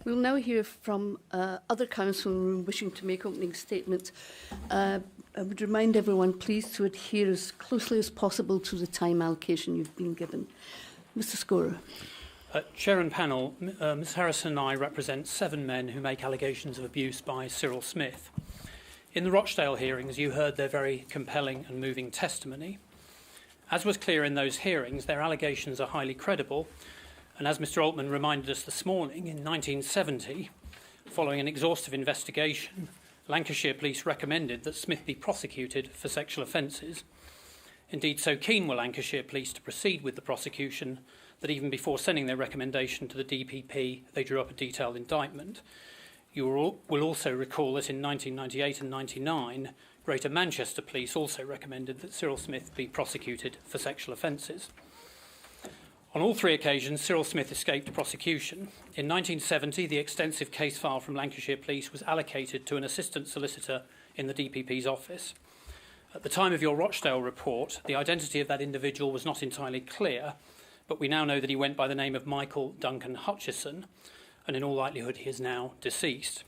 We'll now hear from other council in the room wishing to make opening statements. I would remind everyone, please, to adhere as closely as possible to the time allocation you've been given. Mr Scorer. Chair and panel, Ms Harrison and I represent 7 men who make allegations of abuse by Cyril Smith. In the Rochdale hearings, you heard their very compelling and moving testimony. As was clear in those hearings, their allegations are highly credible, and as Mr Altman reminded us this morning, in 1970, following an exhaustive investigation, Lancashire Police recommended that Smith be prosecuted for sexual offences. Indeed, so keen were Lancashire Police to proceed with the prosecution that even before sending their recommendation to the DPP, they drew up a detailed indictment. You will also recall that in 1998 and 99, Greater Manchester Police also recommended that Cyril Smith be prosecuted for sexual offences. On all 3 occasions, Cyril Smith escaped prosecution. In 1970, the extensive case file from Lancashire Police was allocated to an assistant solicitor in the DPP's office. At the time of your Rochdale report, the identity of that individual was not entirely clear, but we now know that he went by the name of Michael Duncan Hutchison, and in all likelihood he is now deceased.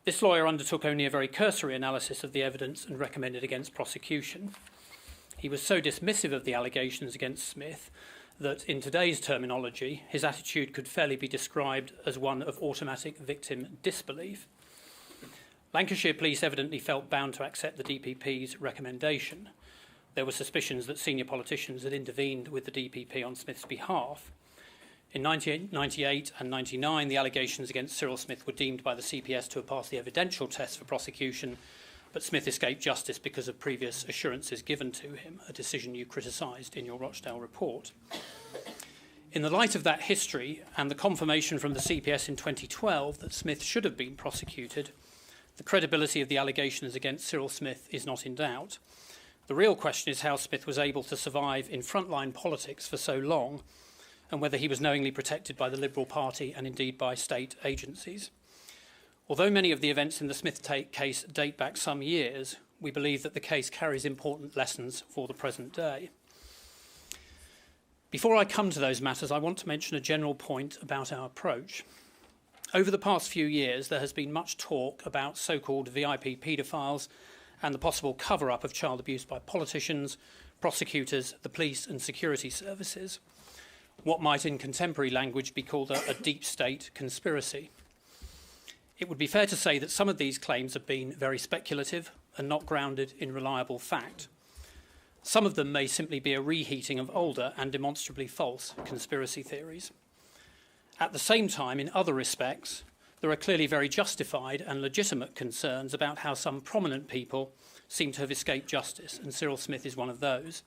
This lawyer undertook only a very cursory analysis of the evidence and recommended against prosecution. He was so dismissive of the allegations against Smith that, in today's terminology, his attitude could fairly be described as one of automatic victim disbelief. Lancashire Police evidently felt bound to accept the DPP's recommendation. There were suspicions that senior politicians had intervened with the DPP on Smith's behalf. In 1998 and 99, the allegations against Cyril Smith were deemed by the CPS to have passed the evidential test for prosecution, but Smith escaped justice because of previous assurances given to him, a decision you criticised in your Rochdale report. In the light of that history and the confirmation from the CPS in 2012 that Smith should have been prosecuted, the credibility of the allegations against Cyril Smith is not in doubt. The real question is how Smith was able to survive in frontline politics for so long, and whether he was knowingly protected by the Liberal Party and indeed by state agencies. Although many of the events in the Smith case date back some years, we believe that the case carries important lessons for the present day. Before I come to those matters, I want to mention a general point about our approach. Over the past few years, there has been much talk about so-called VIP paedophiles and the possible cover-up of child abuse by politicians, prosecutors, the police and security services. What might in contemporary language be called a deep state conspiracy. It would be fair to say that some of these claims have been very speculative and not grounded in reliable fact. Some of them may simply be a reheating of older and demonstrably false conspiracy theories. At the same time, in other respects, there are clearly very justified and legitimate concerns about how some prominent people seem to have escaped justice, and Cyril Smith is one of those.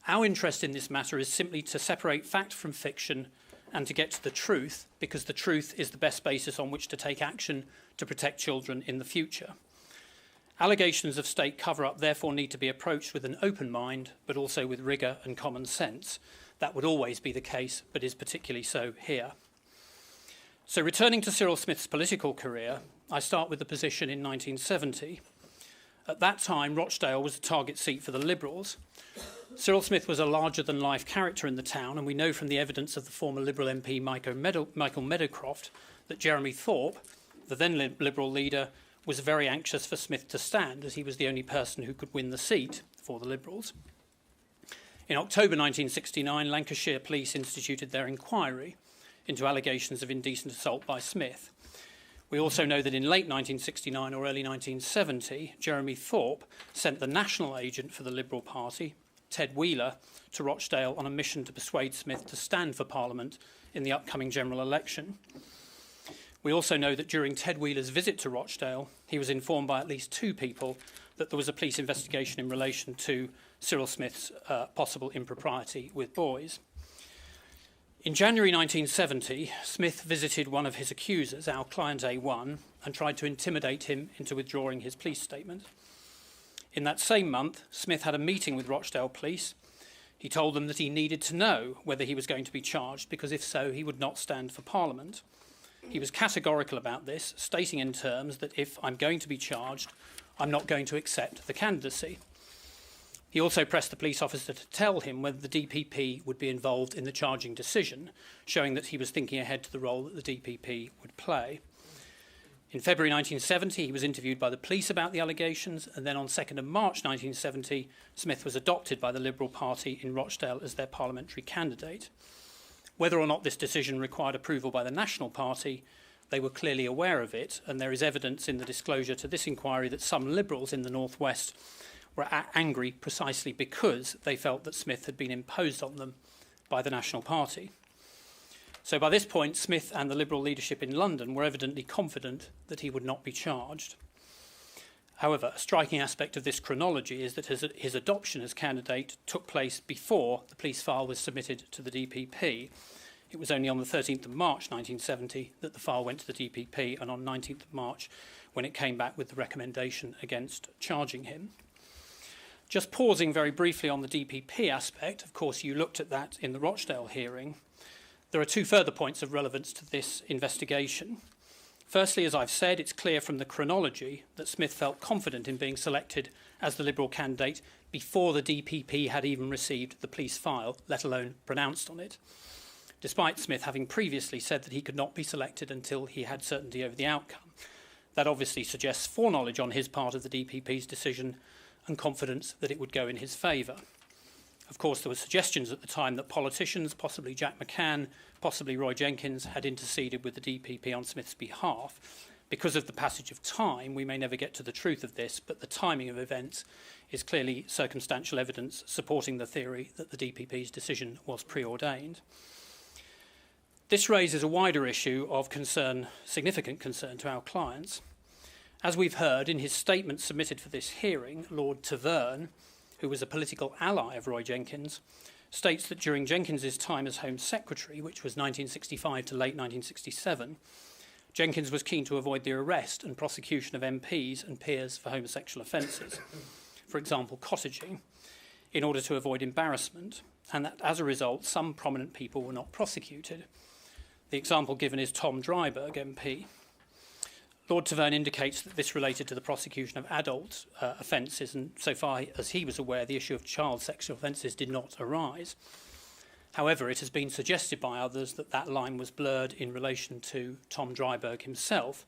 Our interest in this matter is simply to separate fact from fiction and to get to the truth, because the truth is the best basis on which to take action to protect children in the future. Allegations of state cover-up therefore need to be approached with an open mind, but also with rigour and common sense. That would always be the case, but is particularly so here. So returning to Cyril Smith's political career, I start with the position in 1970. At that time, Rochdale was a target seat for the Liberals. Cyril Smith was a larger-than-life character in the town, and we know from the evidence of the former Liberal MP Michael Meadowcroft that Jeremy Thorpe, the then Liberal leader, was very anxious for Smith to stand, as he was the only person who could win the seat for the Liberals. In October 1969, Lancashire Police instituted their inquiry into allegations of indecent assault by Smith. We also know that in late 1969 or early 1970, Jeremy Thorpe sent the national agent for the Liberal Party, Ted Wheeler, to Rochdale on a mission to persuade Smith to stand for Parliament in the upcoming general election. We also know that during Ted Wheeler's visit to Rochdale, he was informed by at least 2 people that there was a police investigation in relation to Cyril Smith's possible impropriety with boys. In January 1970, Smith visited one of his accusers, our client A1, and tried to intimidate him into withdrawing his police statement. In that same month, Smith had a meeting with Rochdale Police. He told them that he needed to know whether he was going to be charged, because if so, he would not stand for Parliament. He was categorical about this, stating in terms that if I'm going to be charged, I'm not going to accept the candidacy. He also pressed the police officer to tell him whether the DPP would be involved in the charging decision, showing that he was thinking ahead to the role that the DPP would play. In February 1970, he was interviewed by the police about the allegations, and then on 2nd of March 1970, Smith was adopted by the Liberal Party in Rochdale as their parliamentary candidate. Whether or not this decision required approval by the National Party, they were clearly aware of it, and there is evidence in the disclosure to this inquiry that some Liberals in the North West were angry precisely because they felt that Smith had been imposed on them by the National Party. So by this point, Smith and the Liberal leadership in London were evidently confident that he would not be charged. However, a striking aspect of this chronology is that his adoption as candidate took place before the police file was submitted to the DPP. It was only on the 13th of March 1970 that the file went to the DPP, and on 19th of March when it came back with the recommendation against charging him. Just pausing very briefly on the DPP aspect, of course you looked at that in the Rochdale hearing. There are two further points of relevance to this investigation. Firstly, as I've said, it's clear from the chronology that Smith felt confident in being selected as the Liberal candidate before the DPP had even received the police file, let alone pronounced on it, despite Smith having previously said that he could not be selected until he had certainty over the outcome. That obviously suggests foreknowledge on his part of the DPP's decision and confidence that it would go in his favour. Of course, there were suggestions at the time that politicians, possibly Jack McCann, possibly Roy Jenkins, had interceded with the DPP on Smith's behalf. Because of the passage of time, we may never get to the truth of this, but the timing of events is clearly circumstantial evidence supporting the theory that the DPP's decision was preordained. This raises a wider issue of concern, significant concern to our clients. As we've heard, in his statement submitted for this hearing, Lord Taverne, who was a political ally of Roy Jenkins, states that during Jenkins's time as Home Secretary, which was 1965 to late 1967, Jenkins was keen to avoid the arrest and prosecution of MPs and peers for homosexual offences, for example, cottaging, in order to avoid embarrassment, and that as a result, some prominent people were not prosecuted. The example given is Tom Dryburgh, MP. Lord Taverne indicates that this related to the prosecution of adult offences, and so far as he was aware, the issue of child sexual offences did not arise. However, it has been suggested by others that that line was blurred in relation to Tom Dryburgh himself.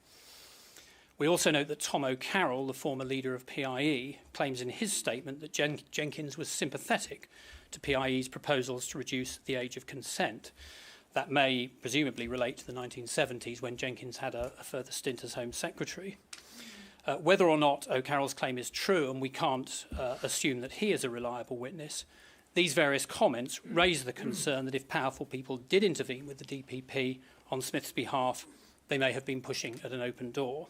We also note that Tom O'Carroll, the former leader of PIE, claims in his statement that Jenkins was sympathetic to PIE's proposals to reduce the age of consent. That may presumably relate to the 1970s when Jenkins had a further stint as Home Secretary. Whether or not O'Carroll's claim is true, and we can't assume that he is a reliable witness, these various comments raise the concern that if powerful people did intervene with the DPP on Smith's behalf, they may have been pushing at an open door.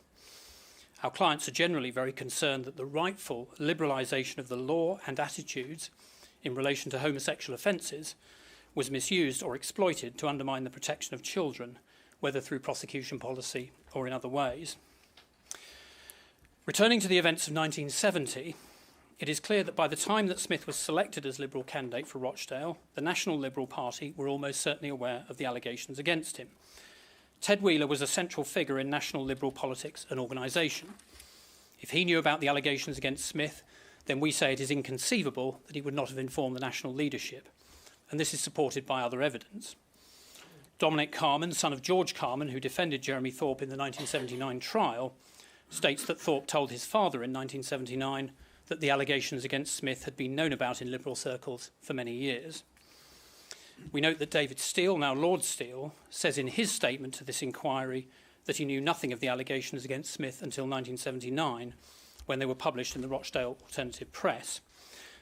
Our clients are generally very concerned that the rightful liberalisation of the law and attitudes in relation to homosexual offences was misused or exploited to undermine the protection of children, whether through prosecution policy or in other ways. Returning to the events of 1970, it is clear that by the time that Smith was selected as Liberal candidate for Rochdale, the National Liberal Party were almost certainly aware of the allegations against him. Ted Wheeler was a central figure in national Liberal politics and organisation. If he knew about the allegations against Smith, then we say it is inconceivable that he would not have informed the national leadership, and this is supported by other evidence. Dominic Carman, son of George Carman, who defended Jeremy Thorpe in the 1979 trial, states that Thorpe told his father in 1979 that the allegations against Smith had been known about in Liberal circles for many years. We note that David Steele, now Lord Steele, says in his statement to this inquiry that he knew nothing of the allegations against Smith until 1979, when they were published in the Rochdale Alternative Press.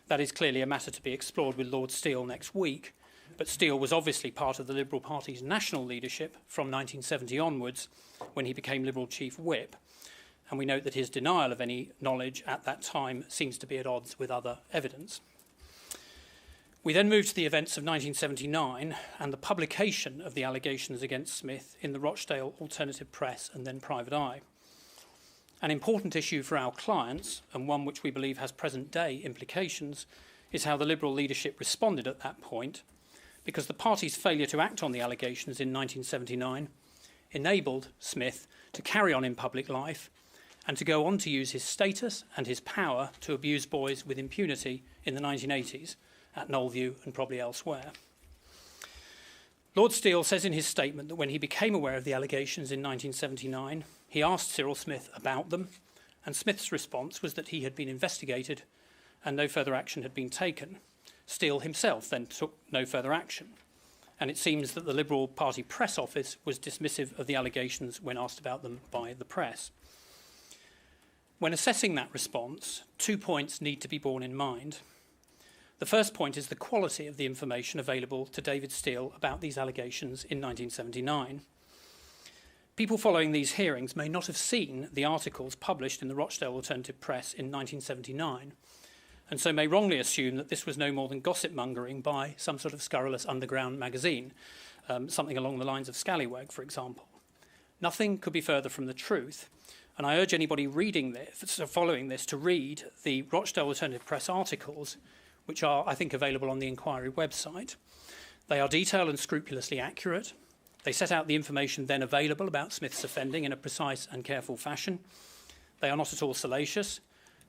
That is clearly a matter to be explored with Lord Steele next week, but Steele was obviously part of the Liberal Party's national leadership from 1970 onwards, when he became Liberal Chief Whip, and we note that his denial of any knowledge at that time seems to be at odds with other evidence. We then move to the events of 1979 and the publication of the allegations against Smith in the Rochdale Alternative Press and then Private Eye. An important issue for our clients, and one which we believe has present-day implications, is how the Liberal leadership responded at that point, because the party's failure to act on the allegations in 1979 enabled Smith to carry on in public life and to go on to use his status and his power to abuse boys with impunity in the 1980s at Knollview and probably elsewhere. Lord Steele says in his statement that when he became aware of the allegations in 1979, he asked Cyril Smith about them, and Smith's response was that he had been investigated and no further action had been taken. Steele himself then took no further action, and it seems that the Liberal Party press office was dismissive of the allegations when asked about them by the press. When assessing that response, 2 points need to be borne in mind. The first point is the quality of the information available to David Steele about these allegations in 1979. People following these hearings may not have seen the articles published in the Rochdale Alternative Press in 1979, and so may wrongly assume that this was no more than gossip mongering by some sort of scurrilous underground magazine, something along the lines of Scallywag, for example. Nothing could be further from the truth, and I urge anybody reading this, following this, to read the Rochdale Alternative Press articles, which are, I think, available on the inquiry website. They are detailed and scrupulously accurate. They set out the information then available about Smith's offending in a precise and careful fashion. They are not at all salacious.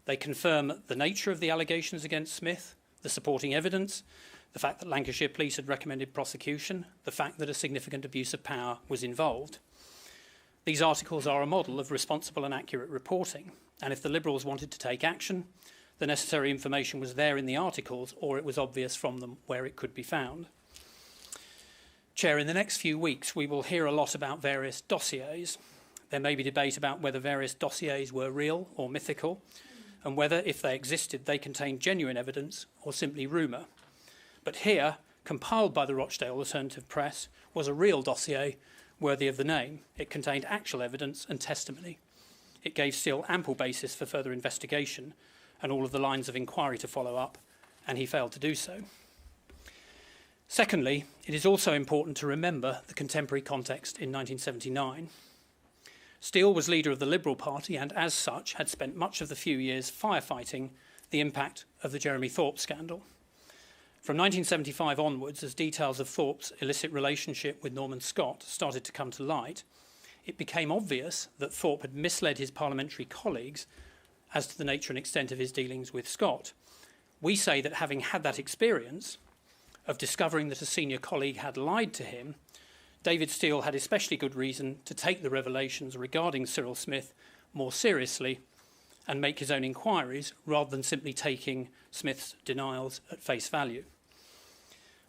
They confirm the nature of the allegations against Smith, the supporting evidence, the fact that Lancashire Police had recommended prosecution, the fact that a significant abuse of power was involved. These articles are a model of responsible and accurate reporting, and if the Liberals wanted to take action, the necessary information was there in the articles, or it was obvious from them where it could be found. Chair, in the next few weeks, we will hear a lot about various dossiers. There may be debate about whether various dossiers were real or mythical, and whether, if they existed, they contained genuine evidence or simply rumour. But here, compiled by the Rochdale Alternative Press, was a real dossier worthy of the name. It contained actual evidence and testimony. It gave Steele ample basis for further investigation and all of the lines of inquiry to follow up, and he failed to do so. Secondly, it is also important to remember the contemporary context in 1979. Steele was leader of the Liberal Party and, as such, had spent much of the few years firefighting the impact of the Jeremy Thorpe scandal. From 1975 onwards, as details of Thorpe's illicit relationship with Norman Scott started to come to light, it became obvious that Thorpe had misled his parliamentary colleagues as to the nature and extent of his dealings with Scott. We say that having had that experience of discovering that a senior colleague had lied to him, David Steele had especially good reason to take the revelations regarding Cyril Smith more seriously and make his own inquiries rather than simply taking Smith's denials at face value.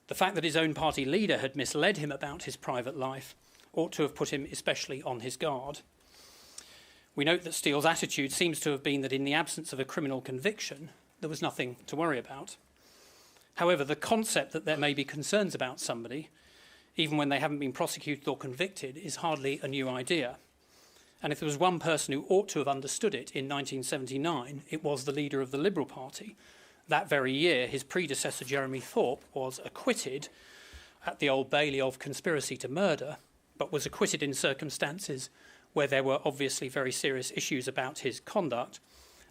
The fact that his own party leader had misled him about his private life ought to have put him especially on his guard. We note that Steele's attitude seems to have been that in the absence of a criminal conviction, there was nothing to worry about. However, the concept that there may be concerns about somebody, even when they haven't been prosecuted or convicted, is hardly a new idea. And if there was one person who ought to have understood it in 1979, it was the leader of the Liberal Party. That very year, his predecessor, Jeremy Thorpe, was acquitted at the Old Bailey of conspiracy to murder, but was acquitted in circumstances where there were obviously very serious issues about his conduct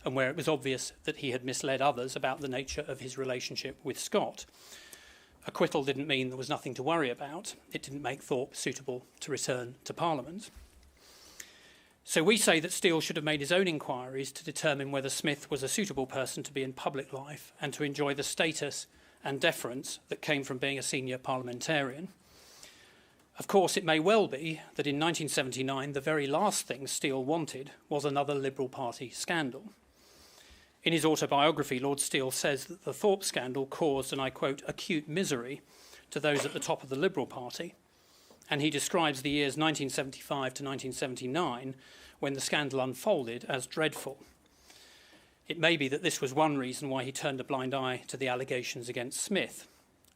and where it was obvious that he had misled others about the nature of his relationship with Scott. Acquittal didn't mean there was nothing to worry about. It didn't make Thorpe suitable to return to Parliament. So we say that Steele should have made his own inquiries to determine whether Smith was a suitable person to be in public life and to enjoy the status and deference that came from being a senior parliamentarian. Of course, it may well be that in 1979, the very last thing Steele wanted was another Liberal Party scandal. In his autobiography, Lord Steele says that the Thorpe scandal caused, and I quote, acute misery to those at the top of the Liberal Party. And he describes the years 1975 to 1979, when the scandal unfolded, as dreadful. It may be that this was one reason why he turned a blind eye to the allegations against Smith.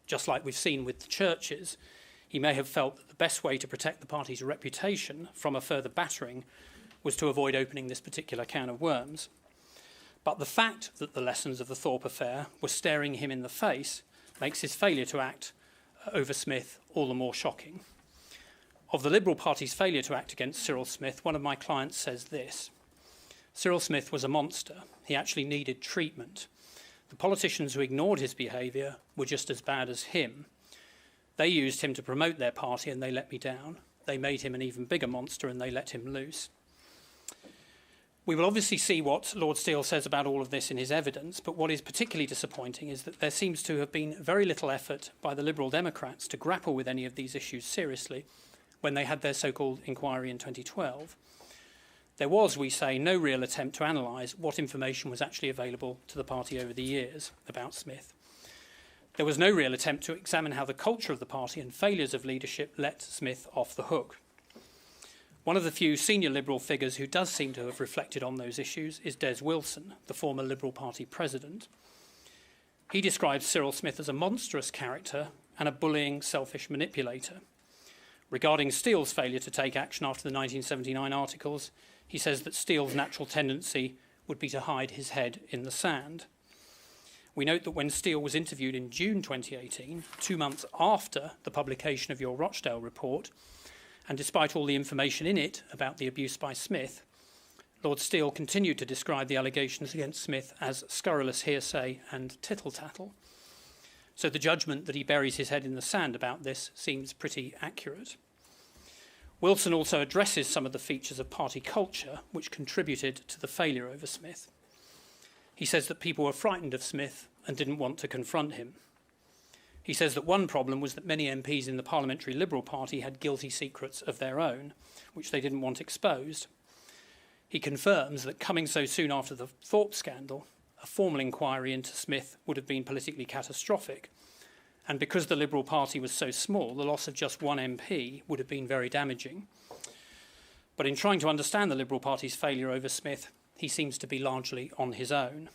Just like we've seen with the churches, he may have felt that the best way to protect the party's reputation from a further battering was to avoid opening this particular can of worms. But the fact that the lessons of the Thorpe affair were staring him in the face makes his failure to act over Smith all the more shocking. Of the Liberal Party's failure to act against Cyril Smith, one of my clients says this: Cyril Smith was a monster. He actually needed treatment. The politicians who ignored his behaviour were just as bad as him. They used him to promote their party and they let me down. They made him an even bigger monster and they let him loose. We will obviously see what Lord Steele says about all of this in his evidence, but what is particularly disappointing is that there seems to have been very little effort by the Liberal Democrats to grapple with any of these issues seriously when they had their so-called inquiry in 2012. There was, we say, no real attempt to analyse what information was actually available to the party over the years about Smith. There was no real attempt to examine how the culture of the party and failures of leadership let Smith off the hook. One of the few senior Liberal figures who does seem to have reflected on those issues is Des Wilson, the former Liberal Party president. He describes Cyril Smith as a monstrous character and a bullying, selfish manipulator. Regarding Steele's failure to take action after the 1979 articles, he says that Steele's natural tendency would be to hide his head in the sand. We note that when Steele was interviewed in June 2018, 2 months after the publication of your Rochdale report, and despite all the information in it about the abuse by Smith, Lord Steele continued to describe the allegations against Smith as scurrilous hearsay and tittle-tattle. So the judgment that he buries his head in the sand about this seems pretty accurate. Wilson also addresses some of the features of party culture which contributed to the failure over Smith. He says that people were frightened of Smith and didn't want to confront him. He says that one problem was that many MPs in the Parliamentary Liberal Party had guilty secrets of their own, which they didn't want exposed. He confirms that coming so soon after the Thorpe scandal, a formal inquiry into Smith would have been politically catastrophic, and because the Liberal Party was so small, the loss of just one MP would have been very damaging. But in trying to understand the Liberal Party's failure over Smith, he seems to be largely on his own.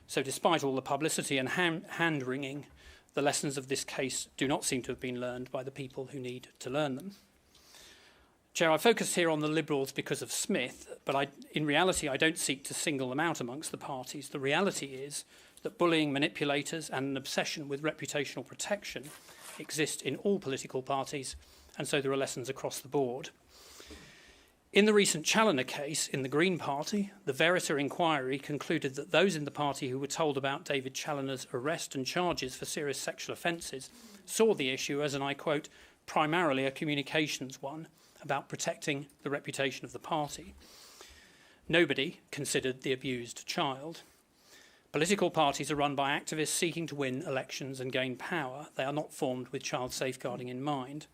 So despite all the publicity and hand-wringing, the lessons of this case do not seem to have been learned by the people who need to learn them. Chair, I focus here on the Liberals because of Smith, but in reality I don't seek to single them out amongst the parties. The reality is that bullying, manipulators and an obsession with reputational protection exist in all political parties, and so there are lessons across the board. In the recent Challoner case in the Green Party, the Verita inquiry concluded that those in the party who were told about David Challoner's arrest and charges for serious sexual offences saw the issue as, and I quote, primarily a communications one about protecting the reputation of the party. Nobody considered the abused child. Political parties are run by activists seeking to win elections and gain power. They are not formed with child safeguarding in mind.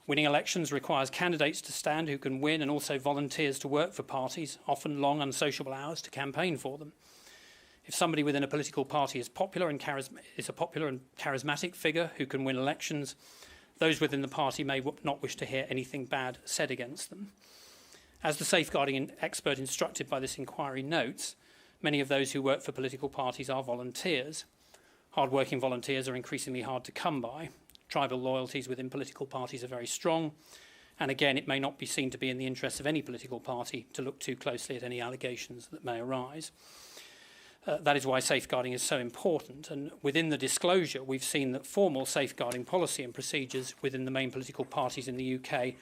Winning elections requires candidates to stand who can win and also volunteers to work for parties, often long unsociable hours, to campaign for them. If somebody within a political party is a popular and charismatic figure who can win elections, those within the party may not wish to hear anything bad said against them. As the safeguarding expert instructed by this inquiry notes, many of those who work for political parties are volunteers. Hard-working volunteers are increasingly hard to come by. Tribal loyalties within political parties are very strong, and again, it may not be seen to be in the interests of any political party to look too closely at any allegations that may arise. That is why safeguarding is so important, and within the disclosure, we've seen that formal safeguarding policy and procedures within the main political parties in the UK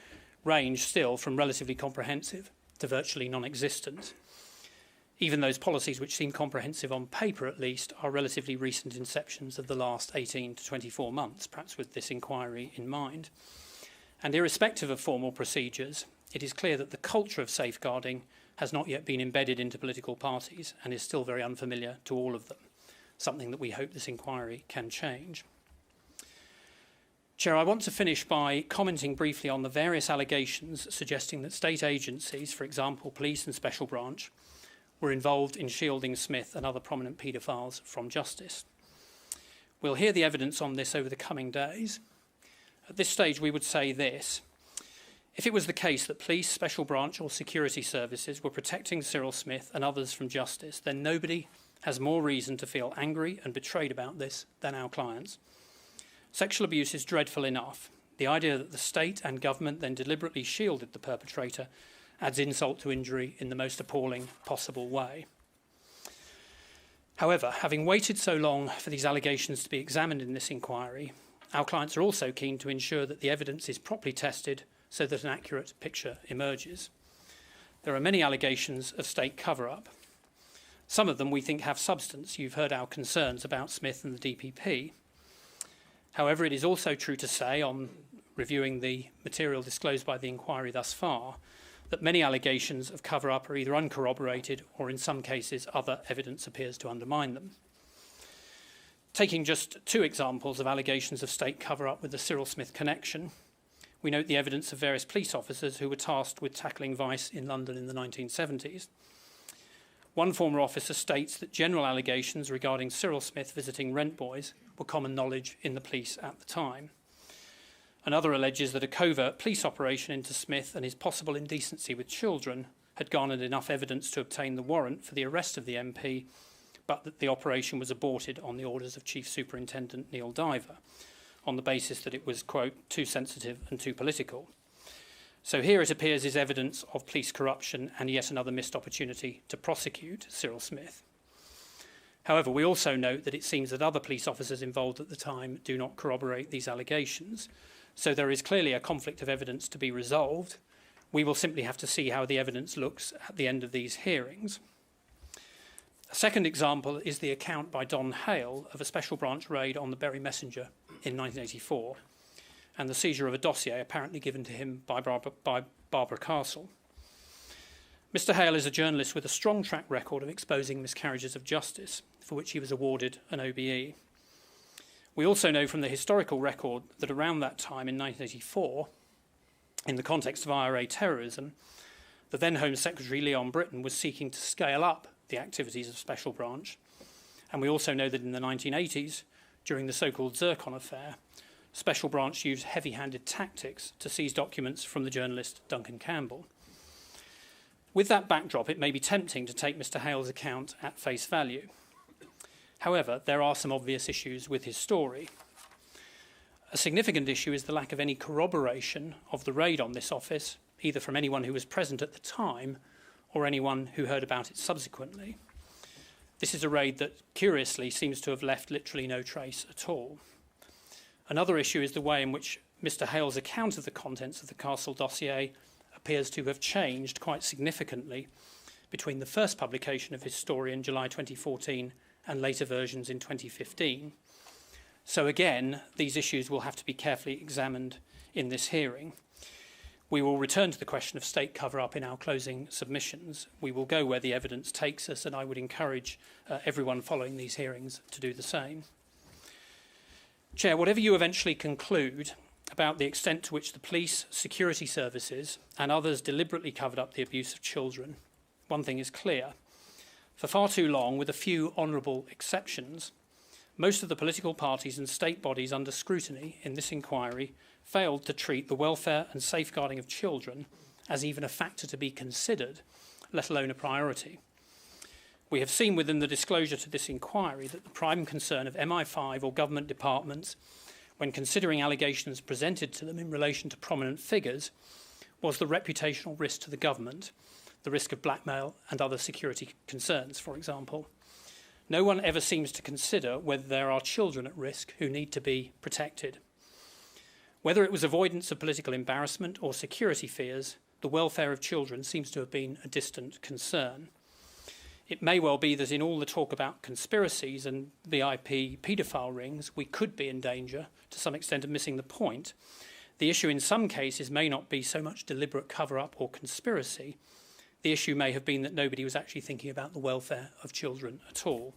range still from relatively comprehensive to virtually non-existent. Even those policies which seem comprehensive on paper at least are relatively recent inceptions of the last 18 to 24 months, perhaps with this inquiry in mind. And irrespective of formal procedures, it is clear that the culture of safeguarding has not yet been embedded into political parties and is still very unfamiliar to all of them, something that we hope this inquiry can change. Chair, I want to finish by commenting briefly on the various allegations suggesting that state agencies, for example, police and special branch, were involved in shielding Smith and other prominent paedophiles from justice. We'll hear the evidence on this over the coming days. At this stage, we would say this. If it was the case that police, special branch or security services were protecting Cyril Smith and others from justice, then nobody has more reason to feel angry and betrayed about this than our clients. Sexual abuse is dreadful enough. The idea that the state and government then deliberately shielded the perpetrator adds insult to injury in the most appalling possible way. However, having waited so long for these allegations to be examined in this inquiry, our clients are also keen to ensure that the evidence is properly tested so that an accurate picture emerges. There are many allegations of state cover-up. Some of them we think have substance. You've heard our concerns about Smith and the DPP. However, it is also true to say, on reviewing the material disclosed by the inquiry thus far, that many allegations of cover-up are either uncorroborated or in some cases other evidence appears to undermine them. Taking just two examples of allegations of state cover-up with the Cyril Smith connection, we note the evidence of various police officers who were tasked with tackling vice in London in the 1970s. One former officer states that general allegations regarding Cyril Smith visiting rent boys were common knowledge in the police at the time. Another alleges that a covert police operation into Smith and his possible indecency with children had garnered enough evidence to obtain the warrant for the arrest of the MP, but that the operation was aborted on the orders of Chief Superintendent Neil Diver, on the basis that it was, quote, too sensitive and too political. So here it appears is evidence of police corruption and yet another missed opportunity to prosecute Cyril Smith. However, we also note that it seems that other police officers involved at the time do not corroborate these allegations. So there is clearly a conflict of evidence to be resolved. We will simply have to see how the evidence looks at the end of these hearings. A second example is the account by Don Hale of a special branch raid on the Bury Messenger in 1984 and the seizure of a dossier apparently given to him by Barbara Castle. Mr. Hale is a journalist with a strong track record of exposing miscarriages of justice, for which he was awarded an OBE. We also know from the historical record that around that time in 1984, in the context of IRA terrorism, the then Home Secretary Leon Britton was seeking to scale up the activities of Special Branch. And we also know that in the 1980s, during the so-called Zircon affair, Special Branch used heavy-handed tactics to seize documents from the journalist Duncan Campbell. With that backdrop, it may be tempting to take Mr. Hale's account at face value. However, there are some obvious issues with his story. A significant issue is the lack of any corroboration of the raid on this office, either from anyone who was present at the time or anyone who heard about it subsequently. This is a raid that, curiously, seems to have left literally no trace at all. Another issue is the way in which Mr. Hale's account of the contents of the Castle dossier appears to have changed quite significantly between the first publication of his story in July 2014 and later versions in 2015. So again, these issues will have to be carefully examined in this hearing. We will return to the question of state cover-up in our closing submissions. We will go where the evidence takes us, and I would encourage everyone following these hearings to do the same. Chair, whatever you eventually conclude about the extent to which the police, security services and others deliberately covered up the abuse of children, one thing is clear. For far too long, with a few honourable exceptions, most of the political parties and state bodies under scrutiny in this inquiry failed to treat the welfare and safeguarding of children as even a factor to be considered, let alone a priority. We have seen within the disclosure to this inquiry that the prime concern of MI5 or government departments, when considering allegations presented to them in relation to prominent figures, was the reputational risk to the government, the risk of blackmail and other security concerns, for example. No one ever seems to consider whether there are children at risk who need to be protected. Whether it was avoidance of political embarrassment or security fears, the welfare of children seems to have been a distant concern. It may well be that in all the talk about conspiracies and VIP paedophile rings, we could be in danger, to some extent, of missing the point. The issue in some cases may not be so much deliberate cover-up or conspiracy. The issue may have been that nobody was actually thinking about the welfare of children at all.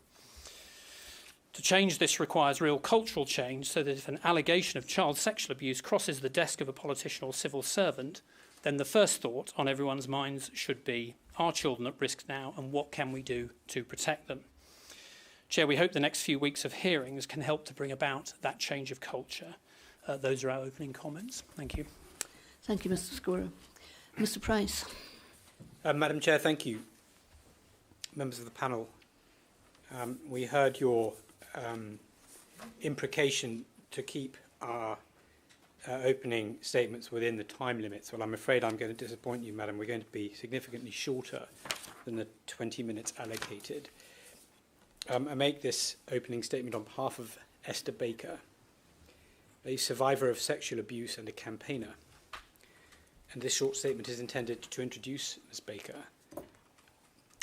To change this requires real cultural change, so that if an allegation of child sexual abuse crosses the desk of a politician or civil servant, then the first thought on everyone's minds should be, are children at risk now, and what can we do to protect them? Chair, we hope the next few weeks of hearings can help to bring about that change of culture. Those are our opening comments. Thank you. Thank you, Mr. Scora. Mr. Price. Madam Chair, thank you. Members of the panel, we heard your imprecation to keep our opening statements within the time limits. Well, I'm afraid I'm going to disappoint you, Madam. We're going to be significantly shorter than the 20 minutes allocated. I make this opening statement on behalf of Esther Baker, a survivor of sexual abuse and a campaigner. And this short statement is intended to introduce Ms. Baker,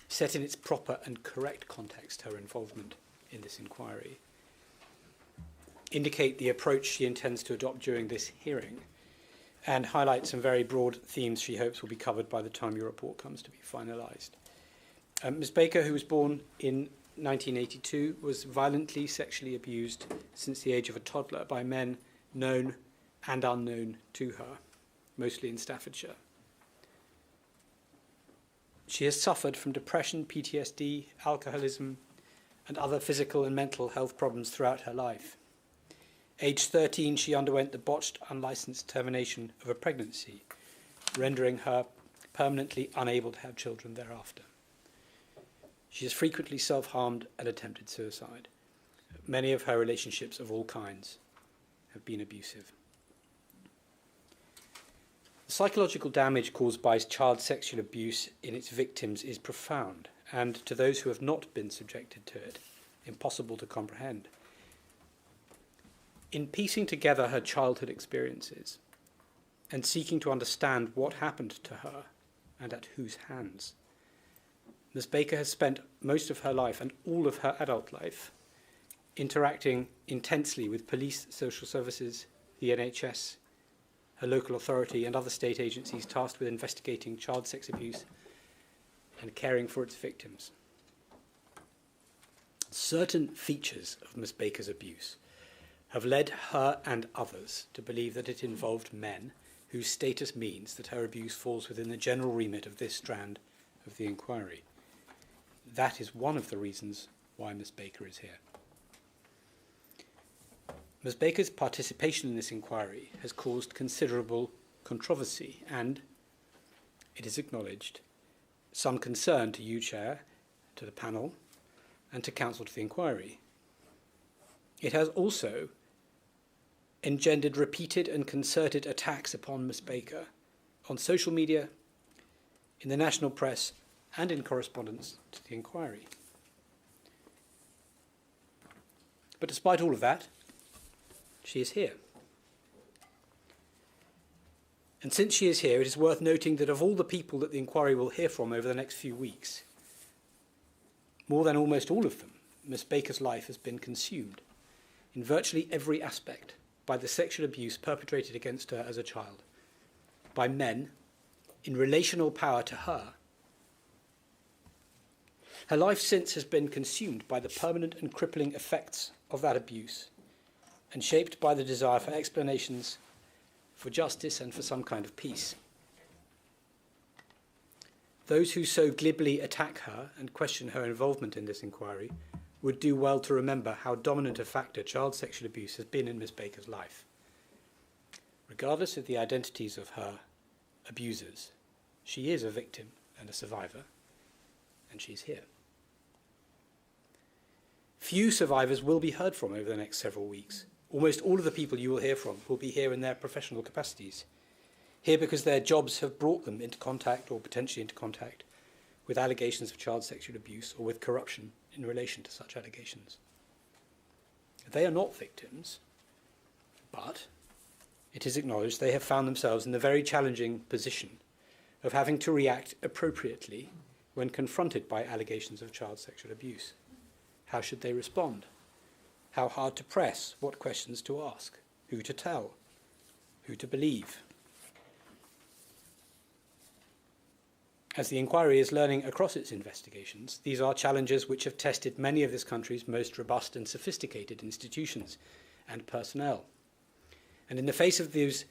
set in its proper and correct context her involvement in this inquiry, indicate the approach she intends to adopt during this hearing, and highlight some very broad themes she hopes will be covered by the time your report comes to be finalised. Ms. Baker, who was born in 1982, was violently sexually abused since the age of a toddler by men known and unknown to her, mostly in Staffordshire. She has suffered from depression, PTSD, alcoholism, and other physical and mental health problems throughout her life. Aged 13, she underwent the botched, unlicensed termination of a pregnancy, rendering her permanently unable to have children thereafter. She has frequently self-harmed and attempted suicide. Many of her relationships of all kinds have been abusive. The psychological damage caused by child sexual abuse in its victims is profound, and to those who have not been subjected to it, impossible to comprehend. In piecing together her childhood experiences and seeking to understand what happened to her and at whose hands, Ms. Baker has spent most of her life and all of her adult life interacting intensely with police, social services, the NHS, her local authority and other state agencies tasked with investigating child sex abuse and caring for its victims. Certain features of Ms. Baker's abuse have led her and others to believe that it involved men whose status means that her abuse falls within the general remit of this strand of the inquiry. That is one of the reasons why Ms. Baker is here. Ms. Baker's participation in this inquiry has caused considerable controversy and, it is acknowledged, some concern to you, Chair, to the panel, and to Counsel to the inquiry. It has also engendered repeated and concerted attacks upon Ms. Baker on social media, in the national press, and in correspondence to the inquiry. But despite all of that, she is here. And since she is here, it is worth noting that of all the people that the inquiry will hear from over the next few weeks, more than almost all of them, Ms. Baker's life has been consumed in virtually every aspect by the sexual abuse perpetrated against her as a child, by men in relational power to her. Her life since has been consumed by the permanent and crippling effects of that abuse and shaped by the desire for explanations, for justice, and for some kind of peace. Those who so glibly attack her and question her involvement in this inquiry would do well to remember how dominant a factor child sexual abuse has been in Ms. Baker's life. Regardless of the identities of her abusers, she is a victim and a survivor, and she's here. Few survivors will be heard from over the next several weeks. Almost all of the people you will hear from will be here in their professional capacities, here because their jobs have brought them into contact or potentially into contact with allegations of child sexual abuse or with corruption in relation to such allegations. They are not victims, but it is acknowledged they have found themselves in the very challenging position of having to react appropriately when confronted by allegations of child sexual abuse. How should they respond? How hard to press? What questions to ask? Who to tell? Who to believe? As the inquiry is learning across its investigations, these are challenges which have tested many of this country's most robust and sophisticated institutions and personnel. And in the face of these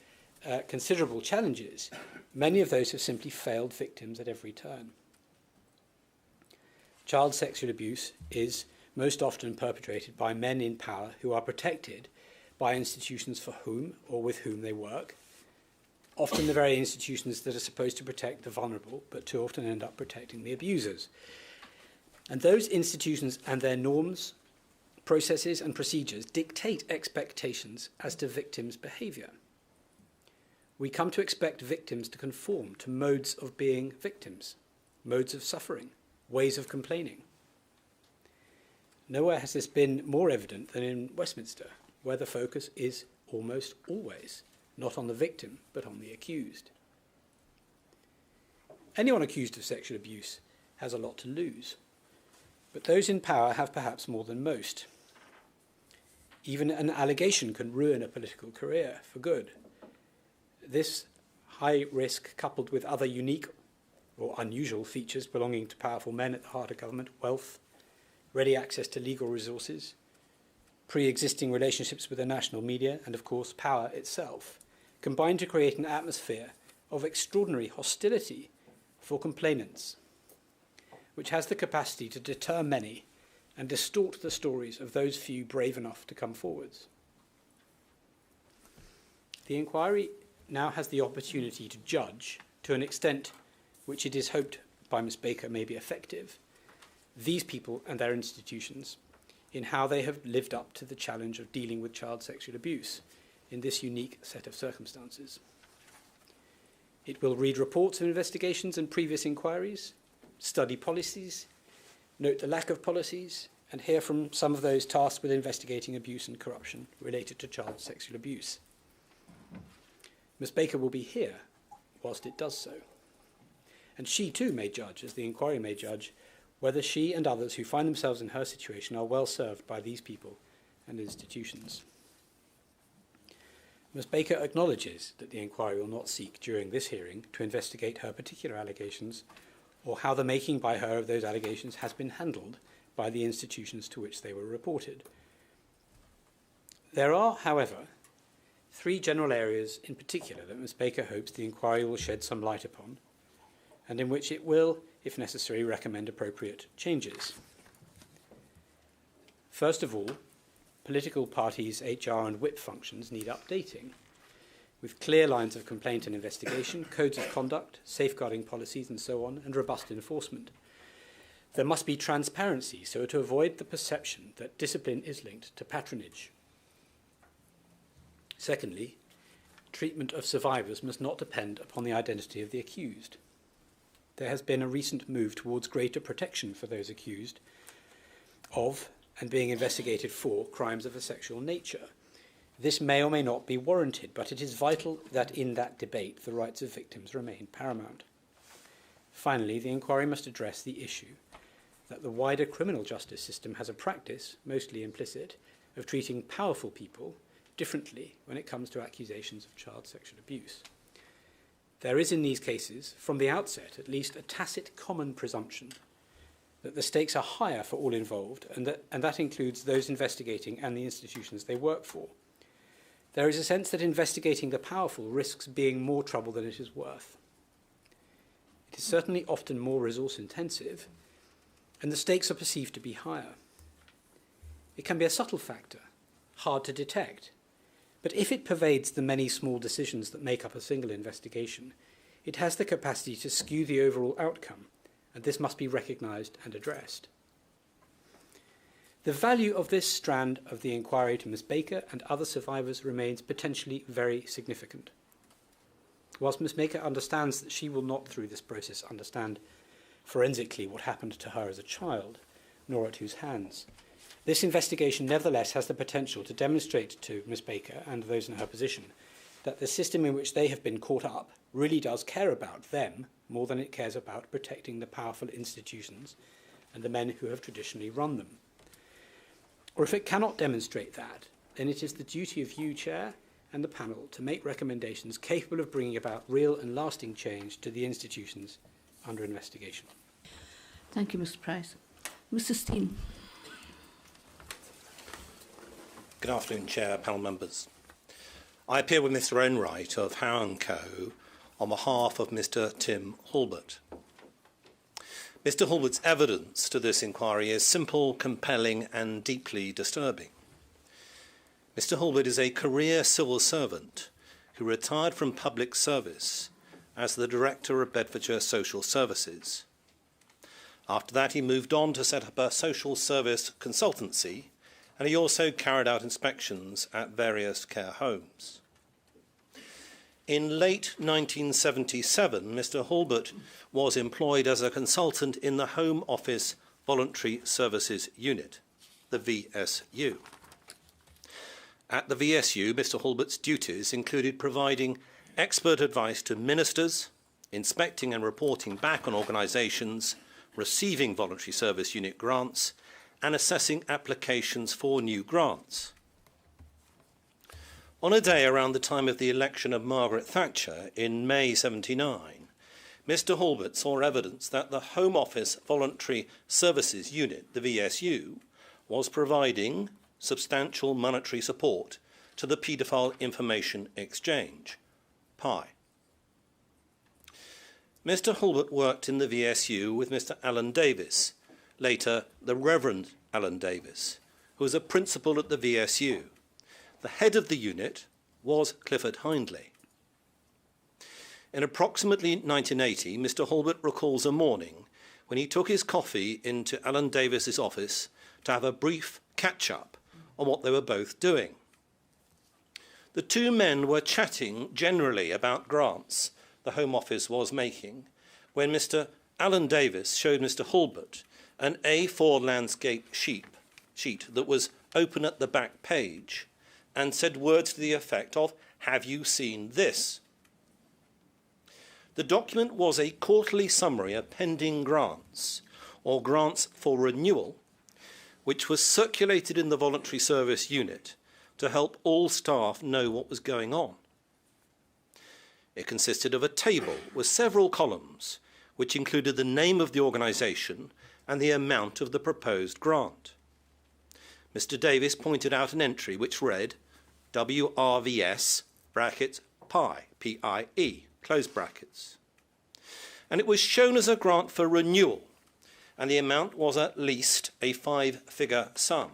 considerable challenges, many of those have simply failed victims at every turn. Child sexual abuse is most often perpetrated by men in power who are protected by institutions for whom or with whom they work, often the very institutions that are supposed to protect the vulnerable, but too often end up protecting the abusers. And those institutions and their norms, processes, and procedures dictate expectations as to victims' behaviour. We come to expect victims to conform to modes of being victims, modes of suffering, ways of complaining. Nowhere has this been more evident than in Westminster, where the focus is almost always not on the victim, but on the accused. Anyone accused of sexual abuse has a lot to lose, but those in power have perhaps more than most. Even an allegation can ruin a political career for good. this high risk, coupled with other unique or unusual features belonging to powerful men at the heart of government, wealth, ready access to legal resources, pre-existing relationships with the national media, and of course power itself, combine to create an atmosphere of extraordinary hostility for complainants, which has the capacity to deter many and distort the stories of those few brave enough to come forwards. The inquiry now has the opportunity to judge, to an extent which it is hoped by Ms. Baker may be effective, these people and their institutions in how they have lived up to the challenge of dealing with child sexual abuse in this unique set of circumstances. It will read reports of investigations and previous inquiries, study policies, note the lack of policies, and hear from some of those tasked with investigating abuse and corruption related to child sexual abuse. Ms. Baker will be here whilst it does so. And she too may judge, as the inquiry may judge, whether she and others who find themselves in her situation are well served by these people and institutions. Ms. Baker acknowledges that the inquiry will not seek during this hearing to investigate her particular allegations or how the making by her of those allegations has been handled by the institutions to which they were reported. There are, however, three general areas in particular that Ms. Baker hopes the inquiry will shed some light upon, and in which it will, if necessary, recommend appropriate changes. First of all, political parties' HR and whip functions need updating, with clear lines of complaint and investigation, codes of conduct, safeguarding policies and so on, and robust enforcement. There must be transparency so to avoid the perception that discipline is linked to patronage. Secondly, treatment of survivors must not depend upon the identity of the accused. There has been a recent move towards greater protection for those accused of and being investigated for crimes of a sexual nature. This may or may not be warranted, but it is vital that in that debate the rights of victims remain paramount. Finally, the inquiry must address the issue that the wider criminal justice system has a practice, mostly implicit, of treating powerful people differently when it comes to accusations of child sexual abuse. There is in these cases, from the outset at least, a tacit common presumption that the stakes are higher for all involved, and that includes those investigating and the institutions they work for. There is a sense that investigating the powerful risks being more trouble than it is worth. It is certainly often more resource intensive, and the stakes are perceived to be higher. It can be a subtle factor, hard to detect, but if it pervades the many small decisions that make up a single investigation, it has the capacity to skew the overall outcome, and this must be recognised and addressed. The value of this strand of the inquiry to Ms. Baker and other survivors remains potentially very significant. Whilst Ms. Baker understands that she will not, through this process, understand forensically what happened to her as a child, nor at whose hands, this investigation nevertheless has the potential to demonstrate to Ms. Baker and those in her position that the system in which they have been caught up really does care about them more than it cares about protecting the powerful institutions and the men who have traditionally run them. Or if it cannot demonstrate that, then it is the duty of you, Chair, and the panel to make recommendations capable of bringing about real and lasting change to the institutions under investigation. Thank you, Mr. Price. Mr. Steen. Good afternoon, Chair, panel members. I appear with Mr. Enright of Howe & Co. on behalf of Mr. Tim Hulbert. Mr. Hulbert's evidence to this inquiry is simple, compelling and deeply disturbing. Mr. Hulbert is a career civil servant who retired from public service as the Director of Bedfordshire Social Services. After that, he moved on to set up a social service consultancy, and he also carried out inspections at various care homes. In late 1977, Mr. Hulbert was employed as a consultant in the Home Office Voluntary Services Unit, the VSU. At the VSU, Mr. Hulbert's duties included providing expert advice to ministers, inspecting and reporting back on organisations receiving voluntary service unit grants, and assessing applications for new grants. On a day around the time of the election of Margaret Thatcher in May 79, Mr Hulbert saw evidence that the Home Office Voluntary Services Unit, the VSU, was providing substantial monetary support to the Paedophile Information Exchange, PI. Mr Hulbert worked in the VSU with Mr Alan Davis, later the Reverend Alan Davis, who was a principal at the VSU. The head of the unit was Clifford Hindley. In approximately 1980, Mr Hulbert recalls a morning when he took his coffee into Alan Davis's office to have a brief catch-up on what they were both doing. The two men were chatting generally about grants the Home Office was making when Mr Alan Davis showed Mr Hulbert an A4 landscape sheet that was open at the back page and said words to the effect of, "Have you seen this?" The document was a quarterly summary of pending grants, or grants for renewal, which was circulated in the voluntary service unit to help all staff know what was going on. It consisted of a table with several columns, which included the name of the organisation and the amount of the proposed grant. Mr Davis pointed out an entry which read WRVS brackets PIE, P-I-E, close brackets. And it was shown as a grant for renewal, and the amount was at least a 5-figure sum.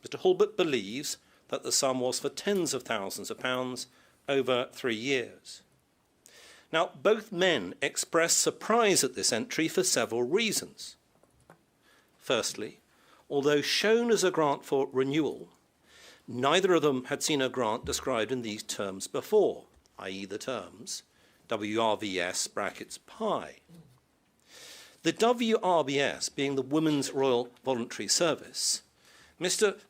Mr Hulbert believes that the sum was for tens of thousands of pounds over 3 years. Now, both men expressed surprise at this entry for several reasons. Firstly, although shown as a grant for renewal, neither of them had seen a grant described in these terms before, i.e. the terms WRVS brackets PIE. The WRVS being the Women's Royal Voluntary Service, Mr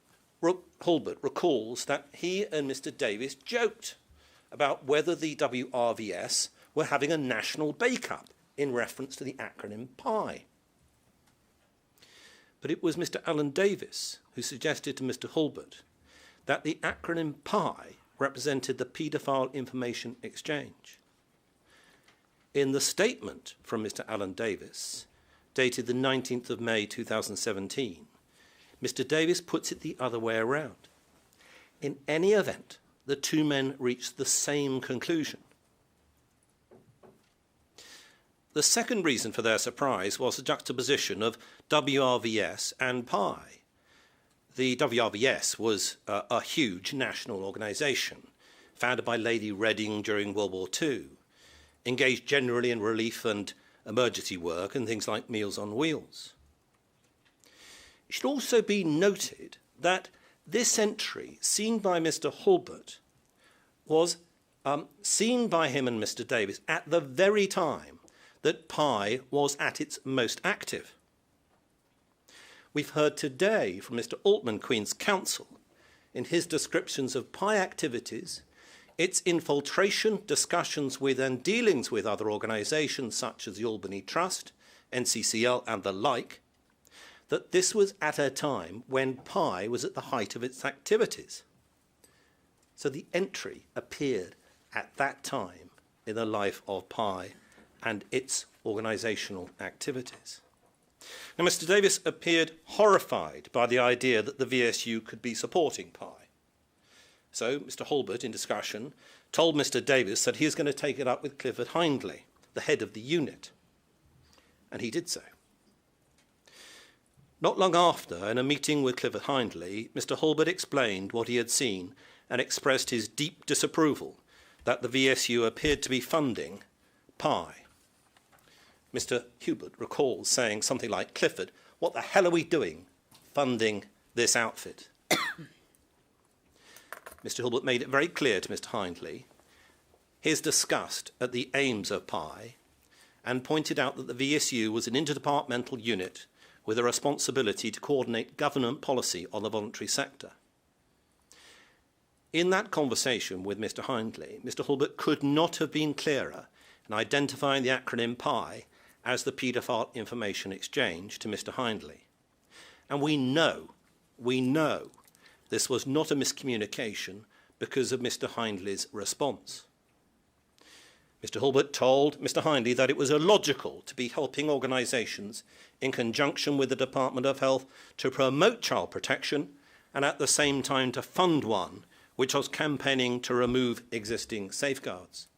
Hulbert recalls that he and Mr Davis joked about whether the WRVS were having a national bake-up in reference to the acronym PIE. But it was Mr Alan Davis who suggested to Mr Hulbert that the acronym PIE represented the Paedophile Information Exchange. In the statement from Mr Alan Davis, dated the 19th of May 2017, Mr Davis puts it the other way around. In any event, the two men reached the same conclusion. The second reason for their surprise was the juxtaposition of WRVS and PIE. The WRVS was a huge national organisation, founded by Lady Reading during World War II, engaged generally in relief and emergency work and things like Meals on Wheels. It should also be noted that this entry, seen by Mr Hulbert, was seen by him and Mr Davis at the very time that PIE was at its most active. We've heard today from Mr Altman, Queen's Counsel, in his descriptions of PIE activities, its infiltration, discussions with and dealings with other organisations such as the Albany Trust, NCCL and the like, that this was at a time when PIE was at the height of its activities. So the entry appeared at that time in the life of PIE and its organisational activities. Now, Mr Davis appeared horrified by the idea that the VSU could be supporting PIE. So Mr Hulbert, in discussion, told Mr Davis that he was going to take it up with Clifford Hindley, the head of the unit. And he did so. Not long after, in a meeting with Clifford Hindley, Mr Hulbert explained what he had seen and expressed his deep disapproval that the VSU appeared to be funding PIE. Mr Hulbert recalls saying something like, "Clifford, what the hell are we doing funding this outfit?" Mr Hulbert made it very clear to Mr Hindley his disgust at the aims of PIE and pointed out that the VSU was an interdepartmental unit with a responsibility to coordinate government policy on the voluntary sector. In that conversation with Mr Hindley, Mr Hulbert could not have been clearer in identifying the acronym PIE as the Paedophile Information Exchange to Mr Hindley. And we know this was not a miscommunication because of Mr Hindley's response. Mr Hulbert told Mr Hindley that it was illogical to be helping organisations in conjunction with the Department of Health to promote child protection and at the same time to fund one which was campaigning to remove existing safeguards.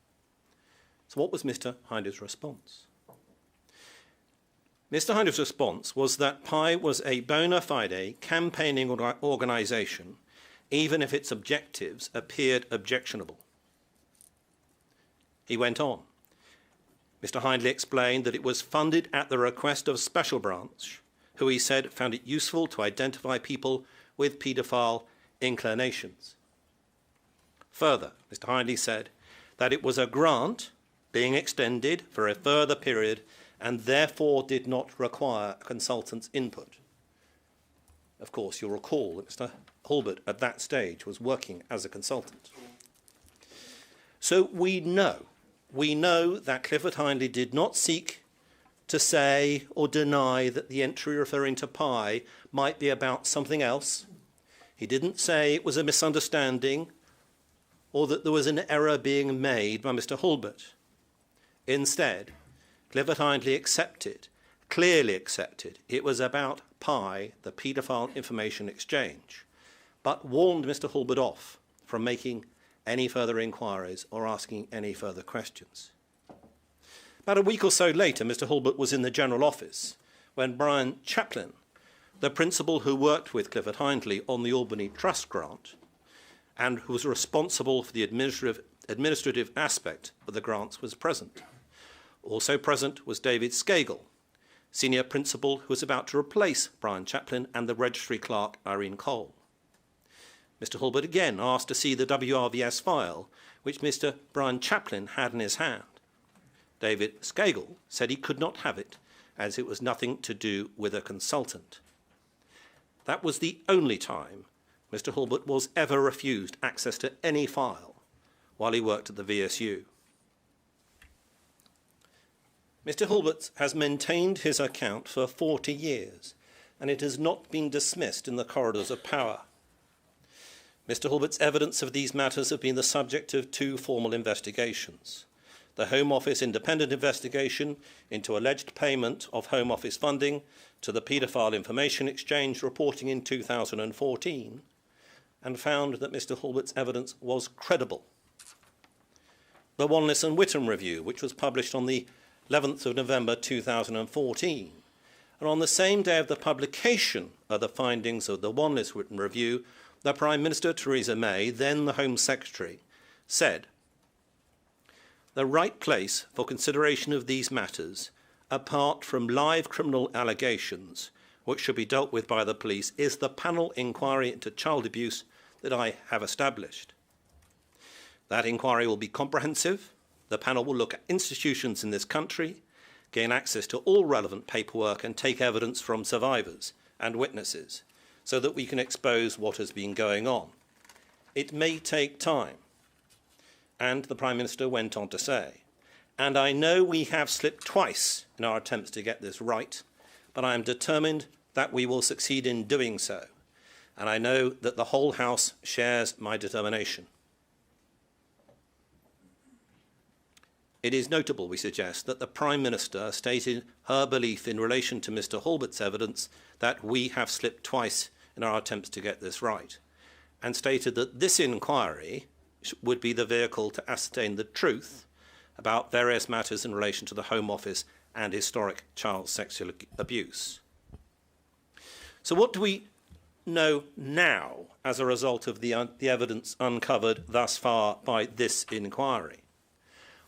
So what was Mr Hindley's response? Mr Hindley's response was that PI was a bona fide campaigning organisation, even if its objectives appeared objectionable. He went on. Mr Hindley explained that it was funded at the request of Special Branch, who he said found it useful to identify people with paedophile inclinations. Further, Mr Hindley said that it was a grant being extended for a further period and therefore did not require a consultant's input. Of course, you'll recall that Mr Hulbert at that stage was working as a consultant. So we know that Clifford Hindley did not seek to say or deny that the entry referring to PI might be about something else. He didn't say it was a misunderstanding or that there was an error being made by Mr Hulbert. Instead, Clifford Hindley clearly accepted, it was about PI, the paedophile information exchange, but warned Mr Hulbert off from making any further inquiries or asking any further questions. About a week or so later, Mr Hulbert was in the General Office when Brian Chaplin, the principal who worked with Clifford Hindley on the Albany Trust grant and who was responsible for the administrative aspect of the grants, was present. Also present was David Skagel, senior principal who was about to replace Brian Chaplin, and the registry clerk Irene Cole. Mr Hulbert again asked to see the WRVS file, which Mr Brian Chaplin had in his hand. David Skagel said he could not have it, as it was nothing to do with a consultant. That was the only time Mr Hulbert was ever refused access to any file while he worked at the VSU. Mr Hulbert has maintained his account for 40 years, and it has not been dismissed in the corridors of power. Mr Hulbert's evidence of these matters have been the subject of 2 formal investigations. The Home Office independent investigation into alleged payment of Home Office funding to the Paedophile Information Exchange reporting in 2014, and found that Mr Hulbert's evidence was credible. The Wanless and Whittam Review, which was published on the 11th of November 2014, and on the same day of the publication of the findings of the Wanless-Whittam Review, the Prime Minister, Theresa May, then the Home Secretary, said, "The right place for consideration of these matters, apart from live criminal allegations, which should be dealt with by the police, is the panel inquiry into child abuse that I have established. That inquiry will be comprehensive. The panel will look at institutions in this country, gain access to all relevant paperwork, and take evidence from survivors and witnesses, so that we can expose what has been going on. It may take time." And the Prime Minister went on to say, "And I know we have slipped twice in our attempts to get this right, but I am determined that we will succeed in doing so. And I know that the whole House shares my determination." It is notable, we suggest, that the Prime Minister stated her belief in relation to Mr Hulbert's evidence that we have slipped twice in our attempts to get this right, and stated that this inquiry would be the vehicle to ascertain the truth about various matters in relation to the Home Office and historic child sexual abuse. So what do we know now as a result of the evidence uncovered thus far by this inquiry?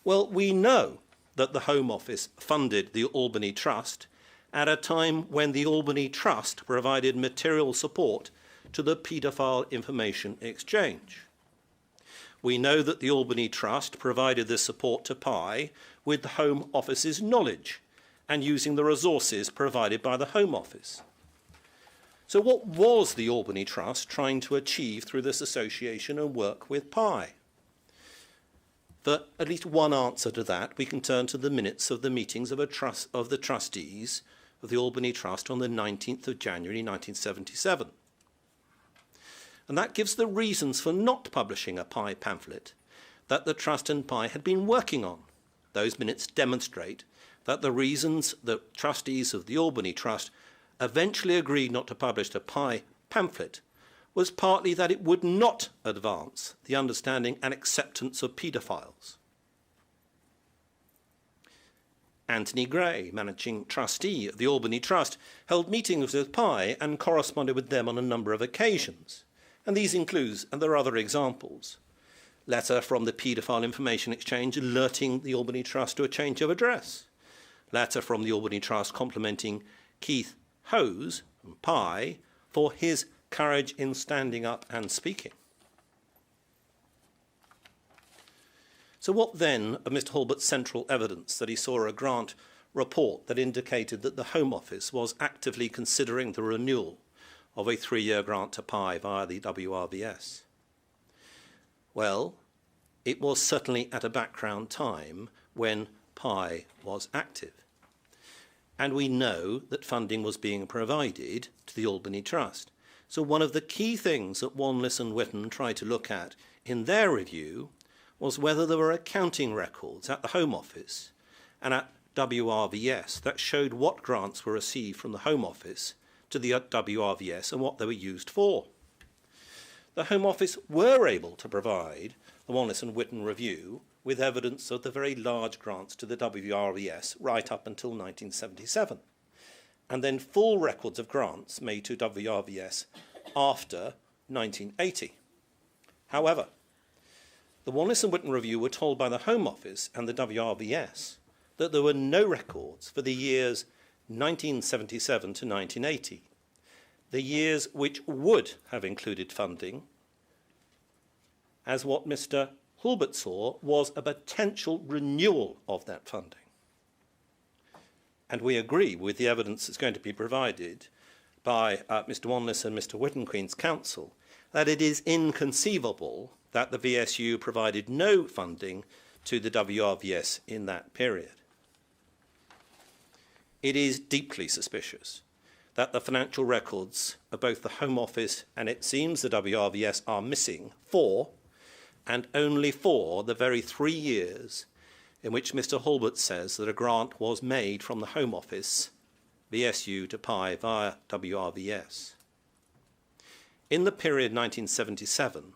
Well, we know that the Home Office funded the Albany Trust at a time when the Albany Trust provided material support to the Paedophile Information Exchange. We know that the Albany Trust provided this support to PI with the Home Office's knowledge and using the resources provided by the Home Office. So what was the Albany Trust trying to achieve through this association and work with PI? For at least one answer to that, we can turn to the minutes of the meetings of the trustees of the Albany Trust on the 19th of January 1977. And that gives the reasons for not publishing a PI pamphlet that the Trust and PI had been working on. Those minutes demonstrate that the reasons the trustees of the Albany Trust eventually agreed not to publish a PI pamphlet was partly that it would not advance the understanding and acceptance of paedophiles. Anthony Gray, managing trustee of the Albany Trust, held meetings with PI and corresponded with them on a number of occasions. And these include, and there are other examples, letter from the Paedophile Information Exchange alerting the Albany Trust to a change of address, letter from the Albany Trust complimenting Keith Hose from PI for his courage in standing up and speaking. So what then of Mr. Hulbert's central evidence that he saw a grant report that indicated that the Home Office was actively considering the renewal of a 3-year grant to PI via the WRVS? Well, it was certainly at a background time when PI was active. And we know that funding was being provided to the Albany Trust. So one of the key things that Wanless and Whitten tried to look at in their review was whether there were accounting records at the Home Office and at WRVS that showed what grants were received from the Home Office to the WRVS and what they were used for. The Home Office were able to provide the Wanless and Whitten review with evidence of the very large grants to the WRVS right up until 1977, and then full records of grants made to WRVS after 1980. However, the Wanless and Whitten review were told by the Home Office and the WRVS that there were no records for the years 1977 to 1980, the years which would have included funding, as what Mr. Hulbert saw was a potential renewal of that funding. And we agree with the evidence that's going to be provided by Mr. Wanless and Mr. Whitten Queen's counsel that it is inconceivable that the VSU provided no funding to the WRVS in that period. It is deeply suspicious that the financial records of both the Home Office and it seems the WRVS are missing for, and only for, the very 3 years in which Mr. Hulbert says that a grant was made from the Home Office, VSU to PI via WRVS. In the period 1977,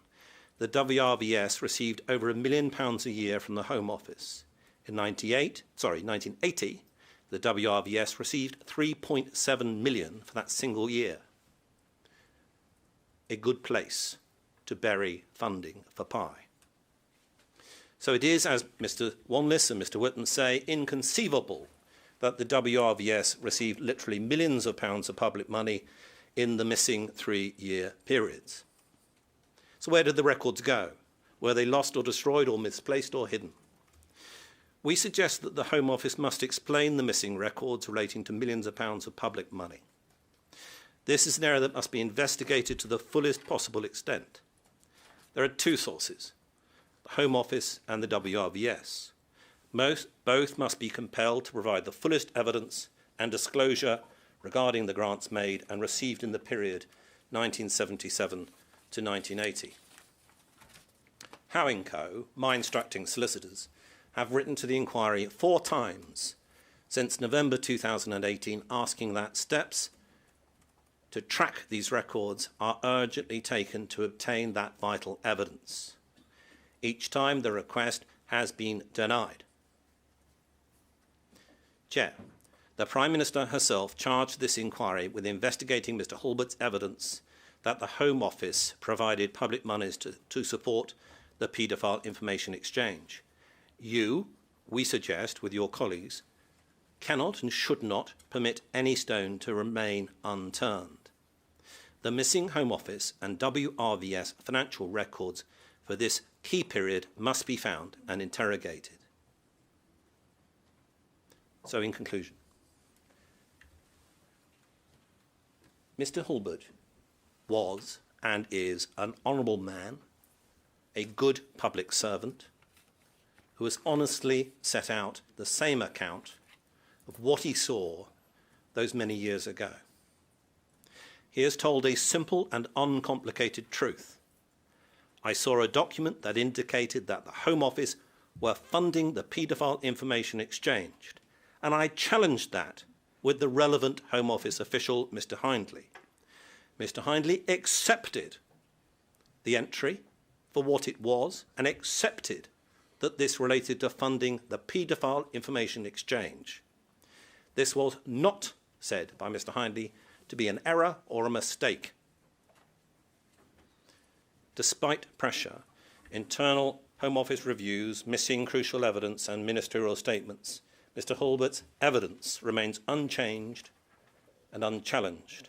the WRVS received over £1 million a year from the Home Office. In 1980, the WRVS received 3.7 million for that single year. A good place to bury funding for PI. So it is, as Mr. Wanless and Mr. Whitten say, inconceivable that the WRVS received literally millions of pounds of public money in the missing 3-year periods. So where did the records go? Were they lost or destroyed or misplaced or hidden? We suggest that the Home Office must explain the missing records relating to millions of pounds of public money. This is an area that must be investigated to the fullest possible extent. There are 2 sources, the Home Office and the WRVS. Both must be compelled to provide the fullest evidence and disclosure regarding the grants made and received in the period 1977 to 1980. Howe & Co., my instructing solicitors, have written to the inquiry 4 times since November 2018 asking that steps to track these records are urgently taken to obtain that vital evidence. Each time the request has been denied. Chair, the Prime Minister herself charged this inquiry with investigating Mr. Hulbert's evidence that the Home Office provided public monies to support the Paedophile Information Exchange. You, we suggest, with your colleagues, cannot and should not permit any stone to remain unturned. The missing Home Office and WRVS financial records for this key period must be found and interrogated. So in conclusion, Mr. Hulbert was and is an honourable man, a good public servant, who has honestly set out the same account of what he saw those many years ago. He has told a simple and uncomplicated truth. I saw a document that indicated that the Home Office were funding the paedophile information exchanged, and I challenged that with the relevant Home Office official, Mr. Hindley. Mr. Hindley accepted the entry for what it was and accepted that this related to funding the paedophile information exchange. This was not said by Mr. Hindley to be an error or a mistake. Despite pressure, internal Home Office reviews, missing crucial evidence and ministerial statements, Mr. Hulbert's evidence remains unchanged and unchallenged.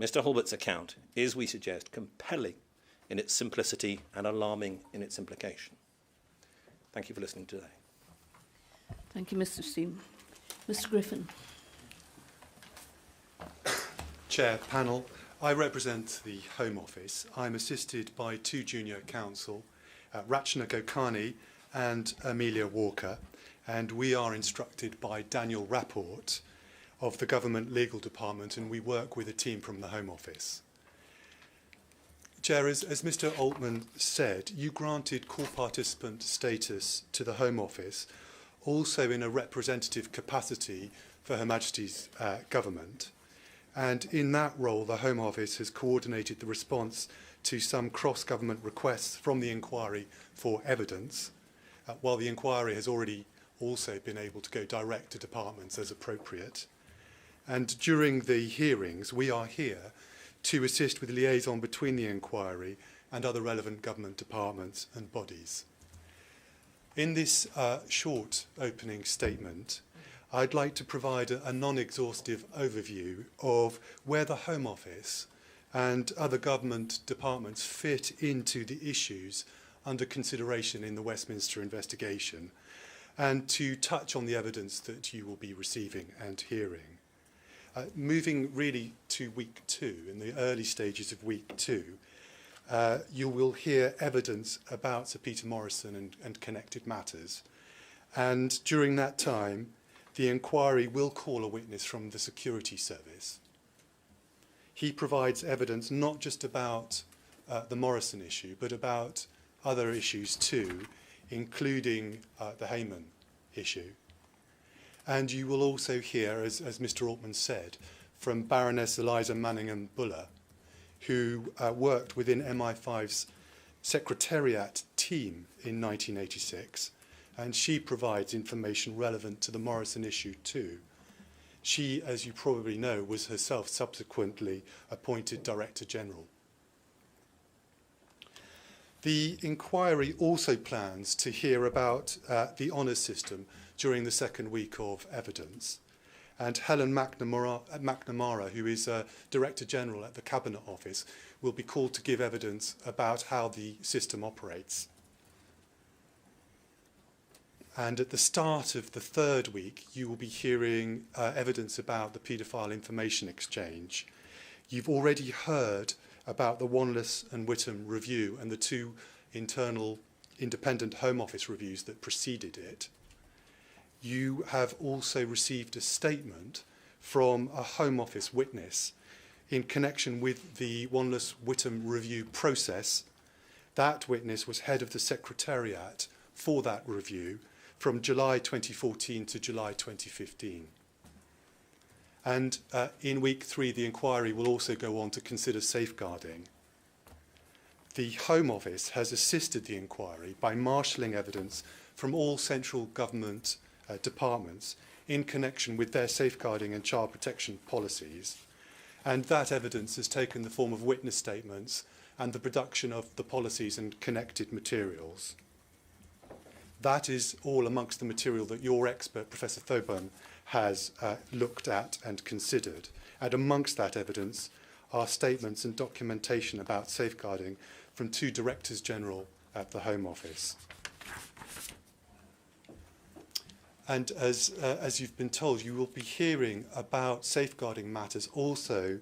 Mr. Hulbert's account is, we suggest, compelling in its simplicity and alarming in its implication. Thank you for listening today. Thank you, Mr. Steen. Mr. Griffin. Chair, panel, I represent the Home Office. I'm assisted by two junior counsel, Rachna Gokani and Amelia Walker, and we are instructed by Daniel Rapport of the Government Legal Department, and we work with a team from the Home Office. Chair, as Mr. Altman said, you granted core participant status to the Home Office, also in a representative capacity for Her Majesty's government. And in that role, the Home Office has coordinated the response to some cross-government requests from the inquiry for evidence, while the inquiry has already also been able to go direct to departments as appropriate. And during the hearings, we are here to assist with liaison between the inquiry and other relevant government departments and bodies. In this short opening statement, I'd like to provide a non-exhaustive overview of where the Home Office and other government departments fit into the issues under consideration in the Westminster investigation, and to touch on the evidence that you will be receiving and hearing. Moving really to week 2, in the early stages of week 2, you will hear evidence about Sir Peter Morrison and connected matters. And during that time, the inquiry will call a witness from the Security Service. He provides evidence not just about the Morrison issue, but about other issues too, including the Hayman issue. And you will also hear, as Mr. Altman said, from Baroness Eliza Manningham-Buller, who worked within MI5's Secretariat team in 1986, and she provides information relevant to the Morrison issue too. She, as you probably know, was herself subsequently appointed Director General. The inquiry also plans to hear about the honours system during the second week of evidence. And Helen McNamara, who is Director General at the Cabinet Office, will be called to give evidence about how the system operates. And at the start of the third week, you will be hearing evidence about the paedophile information exchange. You've already heard about the Wanless and Whittam review and the two internal independent Home Office reviews that preceded it. You have also received a statement from a Home Office witness in connection with the Wanless-Whittam review process. That witness was head of the Secretariat for that review from July 2014 to July 2015. And in week 3, the inquiry will also go on to consider safeguarding. The Home Office has assisted the inquiry by marshalling evidence from all central government departments in connection with their safeguarding and child protection policies. And that evidence has taken the form of witness statements and the production of the policies and connected materials. That is all amongst the material that your expert, Professor Thoburn, has looked at and considered. And amongst that evidence are statements and documentation about safeguarding from two Directors General at the Home Office. And as you've been told, you will be hearing about safeguarding matters also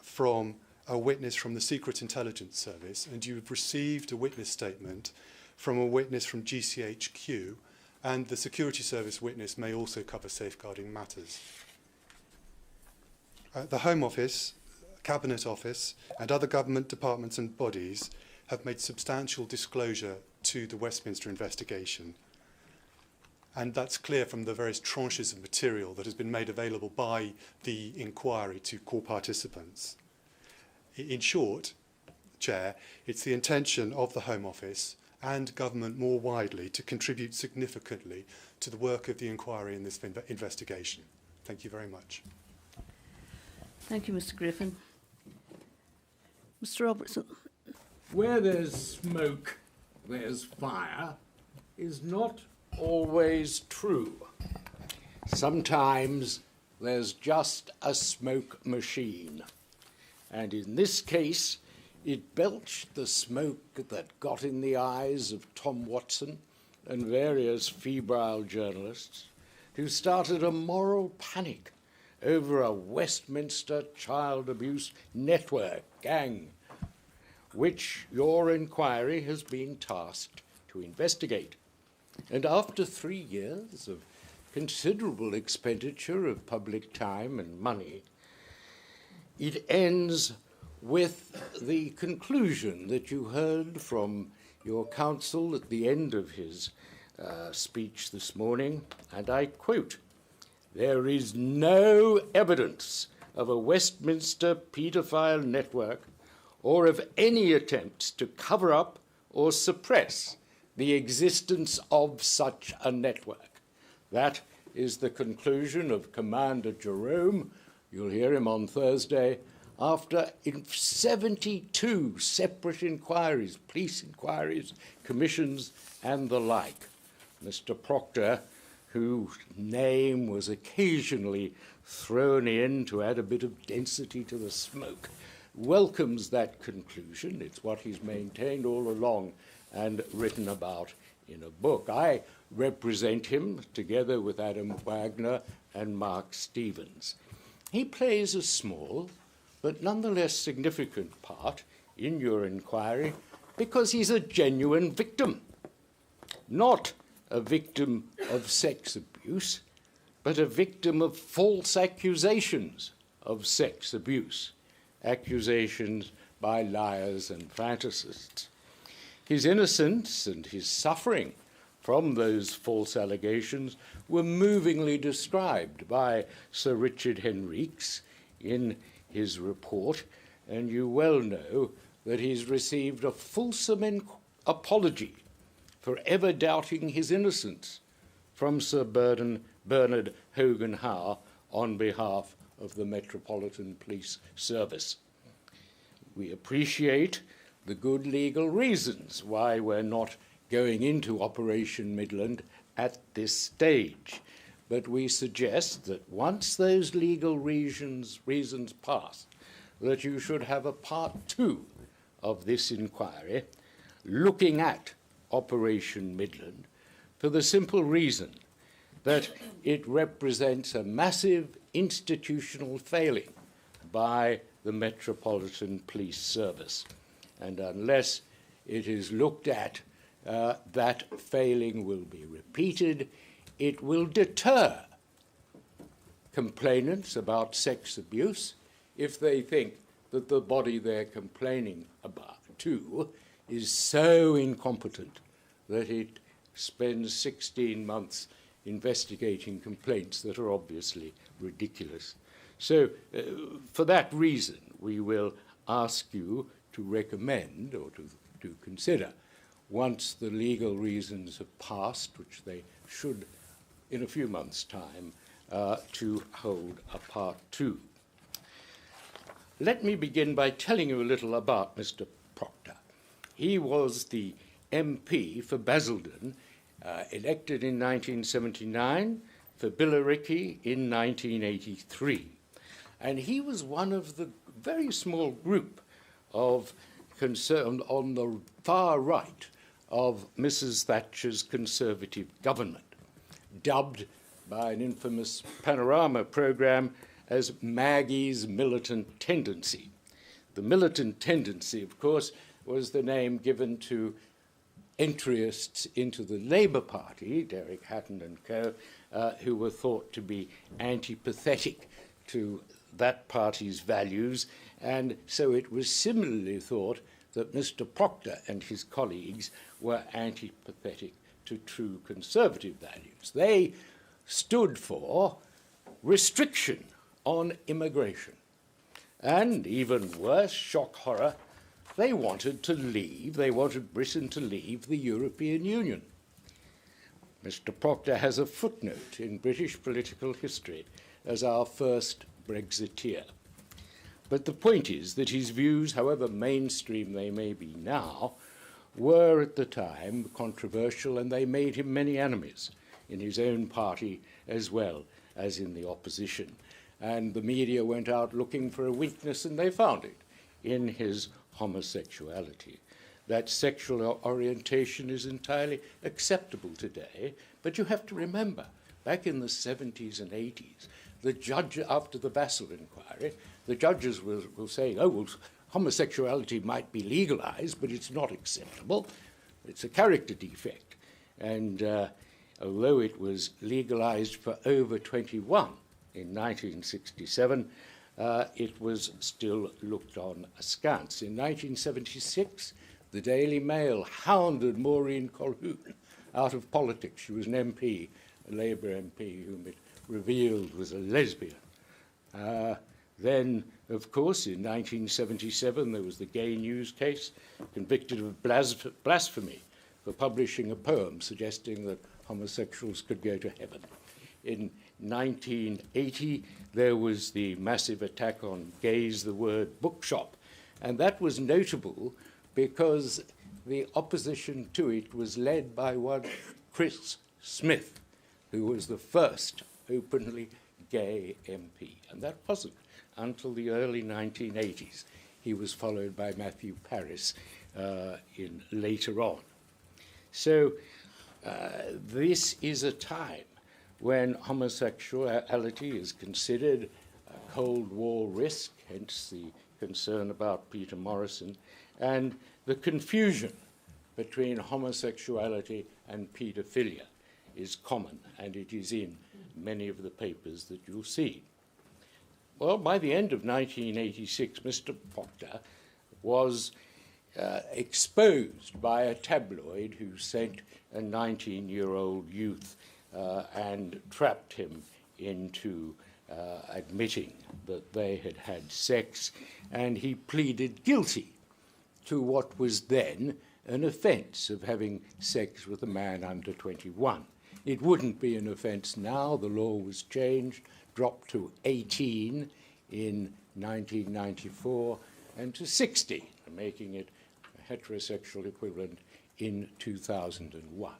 from a witness from the Secret Intelligence Service, and you have received a witness statement from a witness from GCHQ, and the Security Service witness may also cover safeguarding matters. The Home Office, Cabinet Office and other government departments and bodies have made substantial disclosure to the Westminster investigation. And that's clear from the various tranches of material that has been made available by the inquiry to core participants. In short, Chair, it's the intention of the Home Office and government more widely to contribute significantly to the work of the inquiry in this investigation. Thank you very much. Thank you, Mr. Griffin. Mr. Robertson. Where there's smoke, there's fire is not always true. Sometimes there's just a smoke machine. And in this case, it belched the smoke that got in the eyes of Tom Watson and various febrile journalists who started a moral panic over a Westminster child abuse network gang, which your inquiry has been tasked to investigate. And after 3 years of considerable expenditure of public time and money, it ends with the conclusion that you heard from your counsel at the end of his speech this morning, and I quote, "There is no evidence of a Westminster paedophile network or of any attempts to cover up or suppress the existence of such a network." That is the conclusion of Commander Jerome. You'll hear him on Thursday, after 72 separate inquiries, police inquiries, commissions, and the like. Mr. Proctor, whose name was occasionally thrown in to add a bit of density to the smoke, welcomes that conclusion. It's what he's maintained all along and written about in a book. I represent him together with Adam Wagner and Mark Stevens. He plays a small but nonetheless significant part in your inquiry because he's a genuine victim, not a victim of sex abuse, but a victim of false accusations of sex abuse, accusations by liars and fantasists. His innocence and his suffering from those false allegations were movingly described by Sir Richard Henriques in his report, and you well know that he's received a fulsome apology for ever doubting his innocence from Sir Bernard Hogan-Howe on behalf of the Metropolitan Police Service. We appreciate the good legal reasons why we're not going into Operation Midland at this stage, but we suggest that once those legal reasons pass, that you should have a part 2 of this inquiry looking at Operation Midland for the simple reason that it represents a massive institutional failing by the Metropolitan Police Service. And unless it is looked at, that failing will be repeated. It will deter complainants about sex abuse if they think that the body they're complaining about to is so incompetent that it spends 16 months investigating complaints that are obviously ridiculous. So for that reason, we will ask you to recommend or to consider, once the legal reasons have passed, which they should in a few months' time, to hold a part 2. Let me begin by telling you a little about Mr. Proctor. He was the MP for Basildon, elected in 1979, for Billericay in 1983. And he was one of the very small group of concerned on the far right of Mrs. Thatcher's Conservative government, dubbed by an infamous Panorama programme as Maggie's Militant Tendency. The militant tendency, of course, was the name given to entryists into the Labour Party, Derek Hatton and co., who were thought to be antipathetic to that party's values, and so it was similarly thought that Mr. Proctor and his colleagues were antipathetic to true conservative values. They stood for restriction on immigration. And even worse, shock horror, they wanted Britain to leave the European Union. Mr. Proctor has a footnote in British political history as our first Brexiteer. But the point is that his views, however mainstream they may be now, were at the time controversial, and they made him many enemies in his own party as well as in the opposition. And the media went out looking for a weakness, and they found it in his homosexuality. That sexual orientation is entirely acceptable today, but you have to remember, back in the 70s and 80s, the judge, after the Vassal inquiry, the judges were saying, oh, well, homosexuality might be legalized, but it's not acceptable. It's a character defect. And although it was legalized for over 21 in 1967, it was still looked on askance. In 1976, the Daily Mail hounded Maureen Colquhoun out of politics. She was an MP, a Labour MP, whom it revealed was a lesbian. Then, of course, in 1977, there was the Gay News case, convicted of blasphemy for publishing a poem suggesting that homosexuals could go to heaven. In 1980, there was the massive attack on Gays the Word bookshop, and that was notable because the opposition to it was led by one Chris Smith, who was the first openly gay MP, and that wasn't until the early 1980s. He was followed by Matthew Parris later on. So this is a time when homosexuality is considered a Cold War risk, hence the concern about Peter Morrison, and the confusion between homosexuality and paedophilia is common, and it is in many of the papers that you'll see. Well, by the end of 1986, Mr. Proctor was exposed by a tabloid who sent a 19-year-old youth and trapped him into admitting that they had had sex, and he pleaded guilty to what was then an offence of having sex with a man under 21. It wouldn't be an offence now. The law was changed, dropped to 18 in 1994 and to 16, making it a heterosexual equivalent in 2001.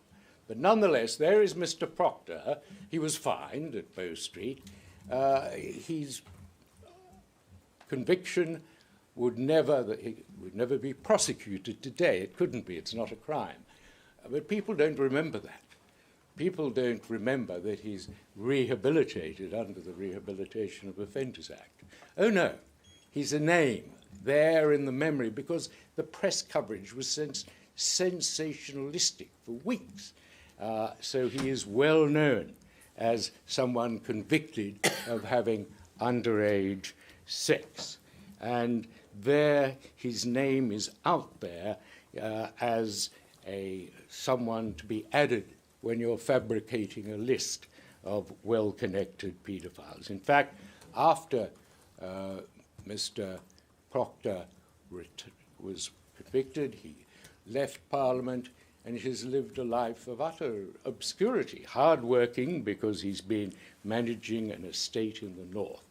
But nonetheless, there is Mr. Proctor. He was fined at Bow Street. His conviction would never be prosecuted today. It couldn't be. It's not a crime. But people don't remember that. People don't remember that he's rehabilitated under the Rehabilitation of Offenders Act. Oh, no. He's a name there in the memory because the press coverage was sensationalistic for weeks. So he is well known as someone convicted of having underage sex. And there his name is out there as someone to be added when you're fabricating a list of well-connected paedophiles. In fact, after Mr. Proctor was convicted, he left Parliament and has lived a life of utter obscurity, hard-working because he's been managing an estate in the north.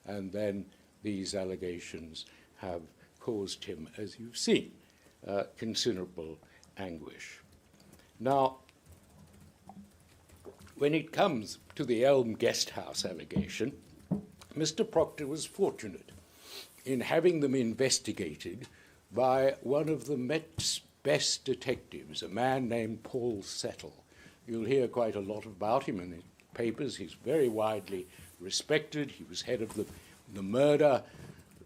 And then these allegations have caused him, as you've seen, considerable anguish. Now, when it comes to the Elm Guest House allegation, Mr. Proctor was fortunate in having them investigated by one of the Met's best detectives, a man named Paul Settle. You'll hear quite a lot about him in the papers. He's very widely respected. He was head of the murder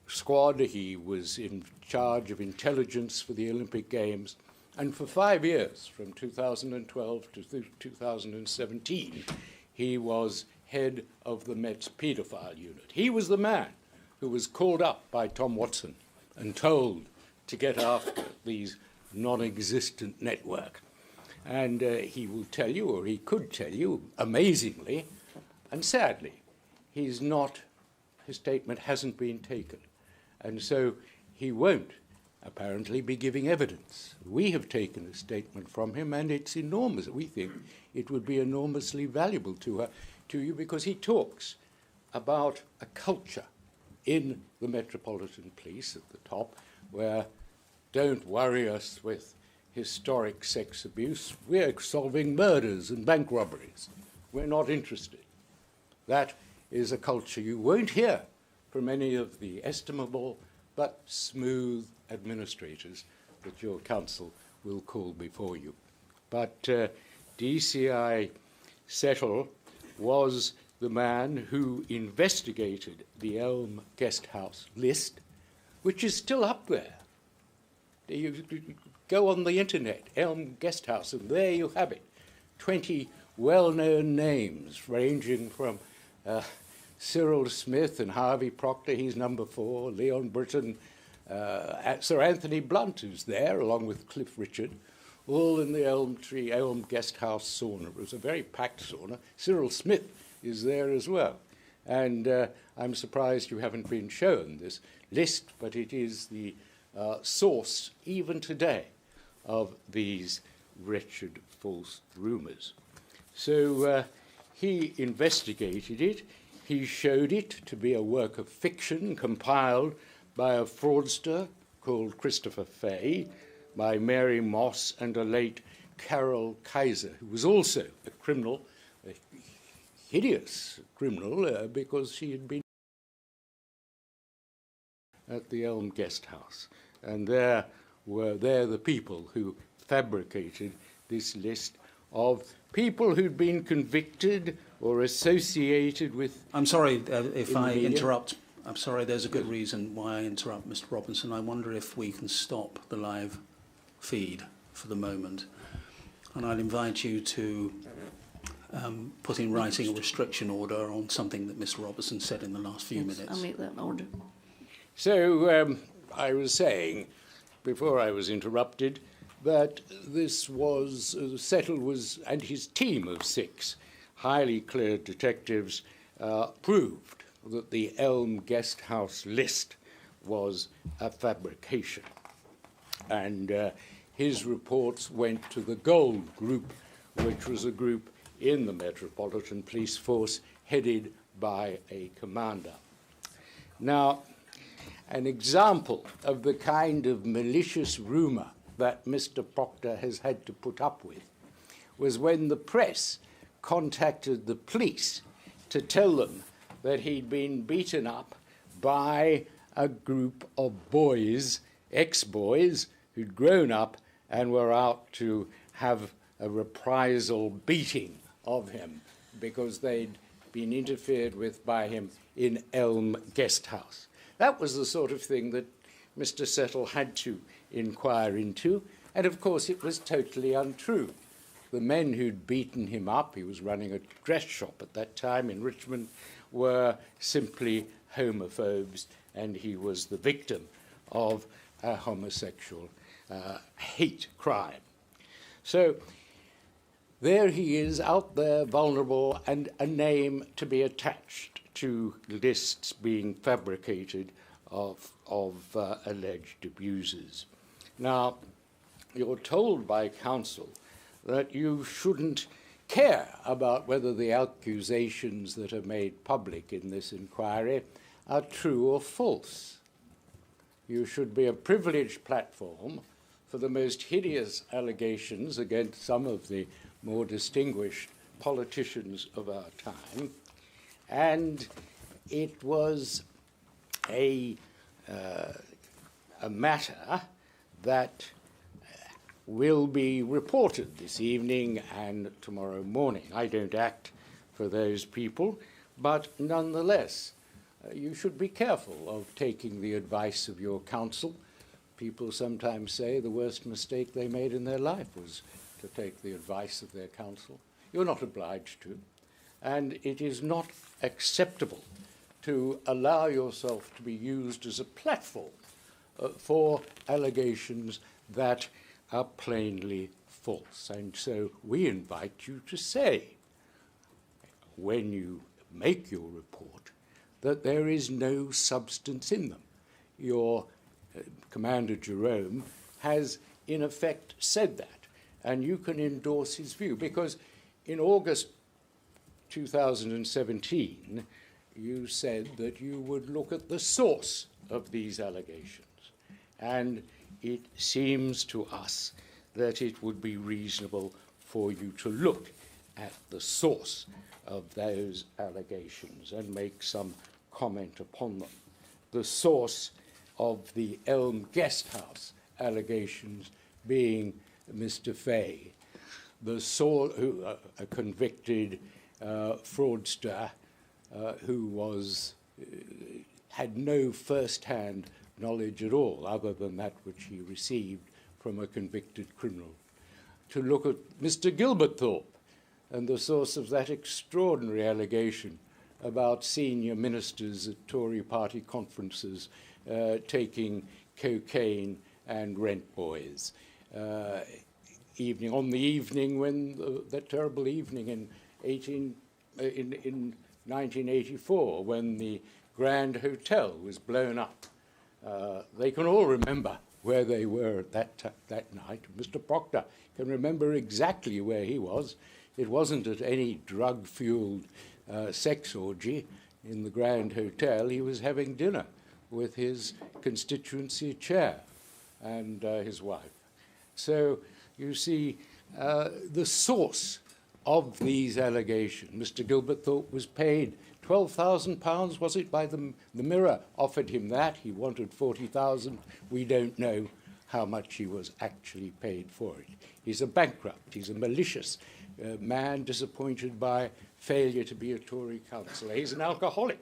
squad. He was in charge of intelligence for the Olympic Games. And for 5 years, from 2012 to 2017, he was head of the Met's paedophile unit. He was the man who was called up by Tom Watson and told to get after these non-existent network. And he will tell you, or he could tell you, amazingly and sadly, his statement hasn't been taken. And so he won't apparently be giving evidence. We have taken a statement from him, and it's enormous. We think it would be enormously valuable to you, because he talks about a culture in the Metropolitan Police at the top where don't worry us with historic sex abuse. We're solving murders and bank robberies. We're not interested. That is a culture you won't hear from any of the estimable but smooth administrators that your council will call before you. But DCI Settle was the man who investigated the Elm Guesthouse list, which is still up there. You go on the internet, Elm Guesthouse, and there you have it. 20 well-known names, ranging from Cyril Smith and Harvey Proctor, he's number 4, Leon Britton, Sir Anthony Blunt, who's there, along with Cliff Richard, all in the Elm Guesthouse sauna. It was a very packed sauna. Cyril Smith is there as well. And I'm surprised you haven't been shown this list, but it is the source, even today, of these wretched false rumours. So he investigated it. He showed it to be a work of fiction compiled by a fraudster called Christopher Fay, by Mary Moss and a late Carol Kaiser, who was also a criminal, a hideous criminal, because she had been at the Elm Guesthouse. And there were the people who fabricated this list of people who'd been convicted or associated with... I'm sorry if I interrupt. I'm sorry, there's a good reason why I interrupt, Mr. Robinson. I wonder if we can stop the live feed for the moment. And I'd invite you to put in writing a restriction order on something that Mr. Robinson said in the last few minutes. I'll make that an order. So I was saying, before I was interrupted, that this was, Settle was, and his team of 6 highly cleared detectives proved that the Elm Guesthouse list was a fabrication. And his reports went to the Gold Group, which was a group in the Metropolitan Police Force headed by a commander. Now, an example of the kind of malicious rumour that Mr. Proctor has had to put up with was when the press contacted the police to tell them that he'd been beaten up by a group of boys, ex-boys, who'd grown up and were out to have a reprisal beating of him because they'd been interfered with by him in Elm Guesthouse. That was the sort of thing that Mr. Settle had to inquire into, and of course it was totally untrue. The men who'd beaten him up, he was running a dress shop at that time in Richmond, were simply homophobes, and he was the victim of a homosexual hate crime. So there he is out there, vulnerable, and a name to be attached to lists being fabricated of alleged abusers. Now, you're told by counsel that you shouldn't care about whether the accusations that are made public in this inquiry are true or false. You should be a privileged platform for the most hideous allegations against some of the more distinguished politicians of our time. And it was a matter that will be reported this evening and tomorrow morning. I don't act for those people, but nonetheless, you should be careful of taking the advice of your counsel. People sometimes say the worst mistake they made in their life was to take the advice of their counsel. You're not obliged to. and it is not acceptable to allow yourself to be used as a platform for allegations that are plainly false. And so we invite you to say, when you make your report, that there is no substance in them. Your Commander Jerome has, in effect, said that, and you can endorse his view, because in August 2017, you said that you would look at the source of these allegations, and it seems to us that it would be reasonable for you to look at the source of those allegations and make some comment upon them. The source of the Elm Guesthouse allegations being Mr. Fay, a convicted fraudster who had no first-hand knowledge at all, other than that which he received from a convicted criminal. To look at Mr. Gilbert Thorpe and the source of that extraordinary allegation about senior ministers at Tory party conferences taking cocaine and rent boys. On the evening when, that terrible evening in 1984, when the Grand Hotel was blown up. They can all remember where they were at that night. Mr. Proctor can remember exactly where he was. It wasn't at any drug-fueled sex orgy in the Grand Hotel. He was having dinner with his constituency chair and his wife. So you see, the source of these allegations. Mr. Gilbert Thorpe was paid £12,000, was it, by the Mirror offered him that. He wanted 40,000. We don't know how much he was actually paid for it. He's a bankrupt. He's a malicious man, disappointed by failure to be a Tory councillor. He's an alcoholic,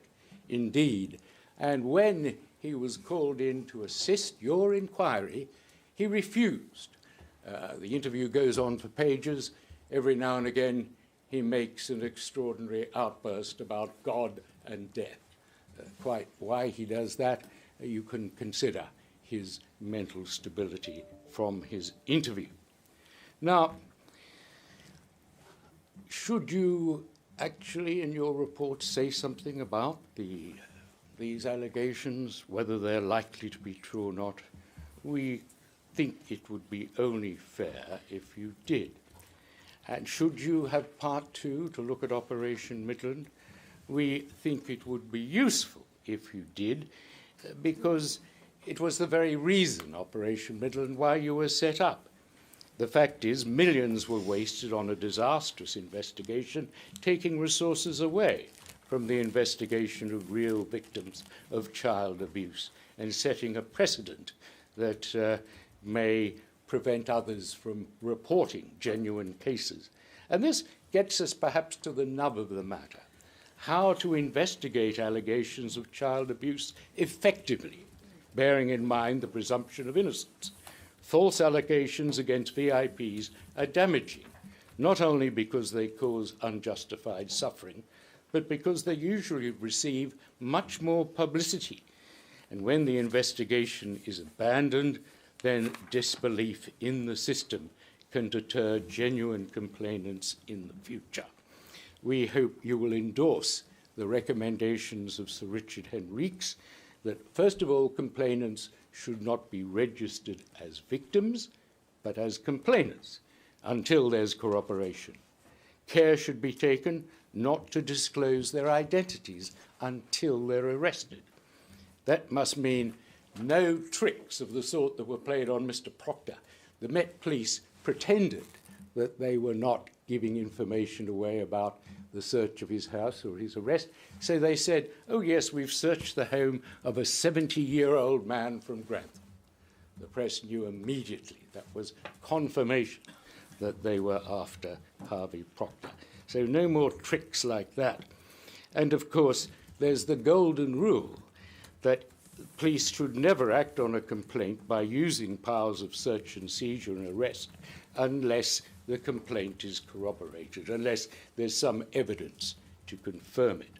indeed. And when he was called in to assist your inquiry, he refused. The interview goes on for pages. Every now and again, he makes an extraordinary outburst about God and death. Quite why he does that, you can consider his mental stability from his interview. Now, should you actually in your report say something about these allegations, whether they're likely to be true or not? We think it would be only fair if you did. And should you have part 2 to look at Operation Midland, we think it would be useful if you did, because it was the very reason, Operation Midland, why you were set up. The fact is, millions were wasted on a disastrous investigation, taking resources away from the investigation of real victims of child abuse and setting a precedent that may prevent others from reporting genuine cases. And this gets us perhaps to the nub of the matter: how to investigate allegations of child abuse effectively, bearing in mind the presumption of innocence. False allegations against VIPs are damaging, not only because they cause unjustified suffering, but because they usually receive much more publicity. And when the investigation is abandoned, then disbelief in the system can deter genuine complainants in the future. We hope you will endorse the recommendations of Sir Richard Henriques that, first of all, complainants should not be registered as victims, but as complainants, until there's corroboration. Care should be taken not to disclose their identities until they're arrested. That must mean no tricks of the sort that were played on Mr. Proctor. The Met Police pretended that they were not giving information away about the search of his house or his arrest. So they said, oh yes, we've searched the home of a 70-year-old man from Grantham. The press knew immediately. That was confirmation that they were after Harvey Proctor. So no more tricks like that. And of course, there's the golden rule that police should never act on a complaint by using powers of search and seizure and arrest unless the complaint is corroborated, unless there's some evidence to confirm it.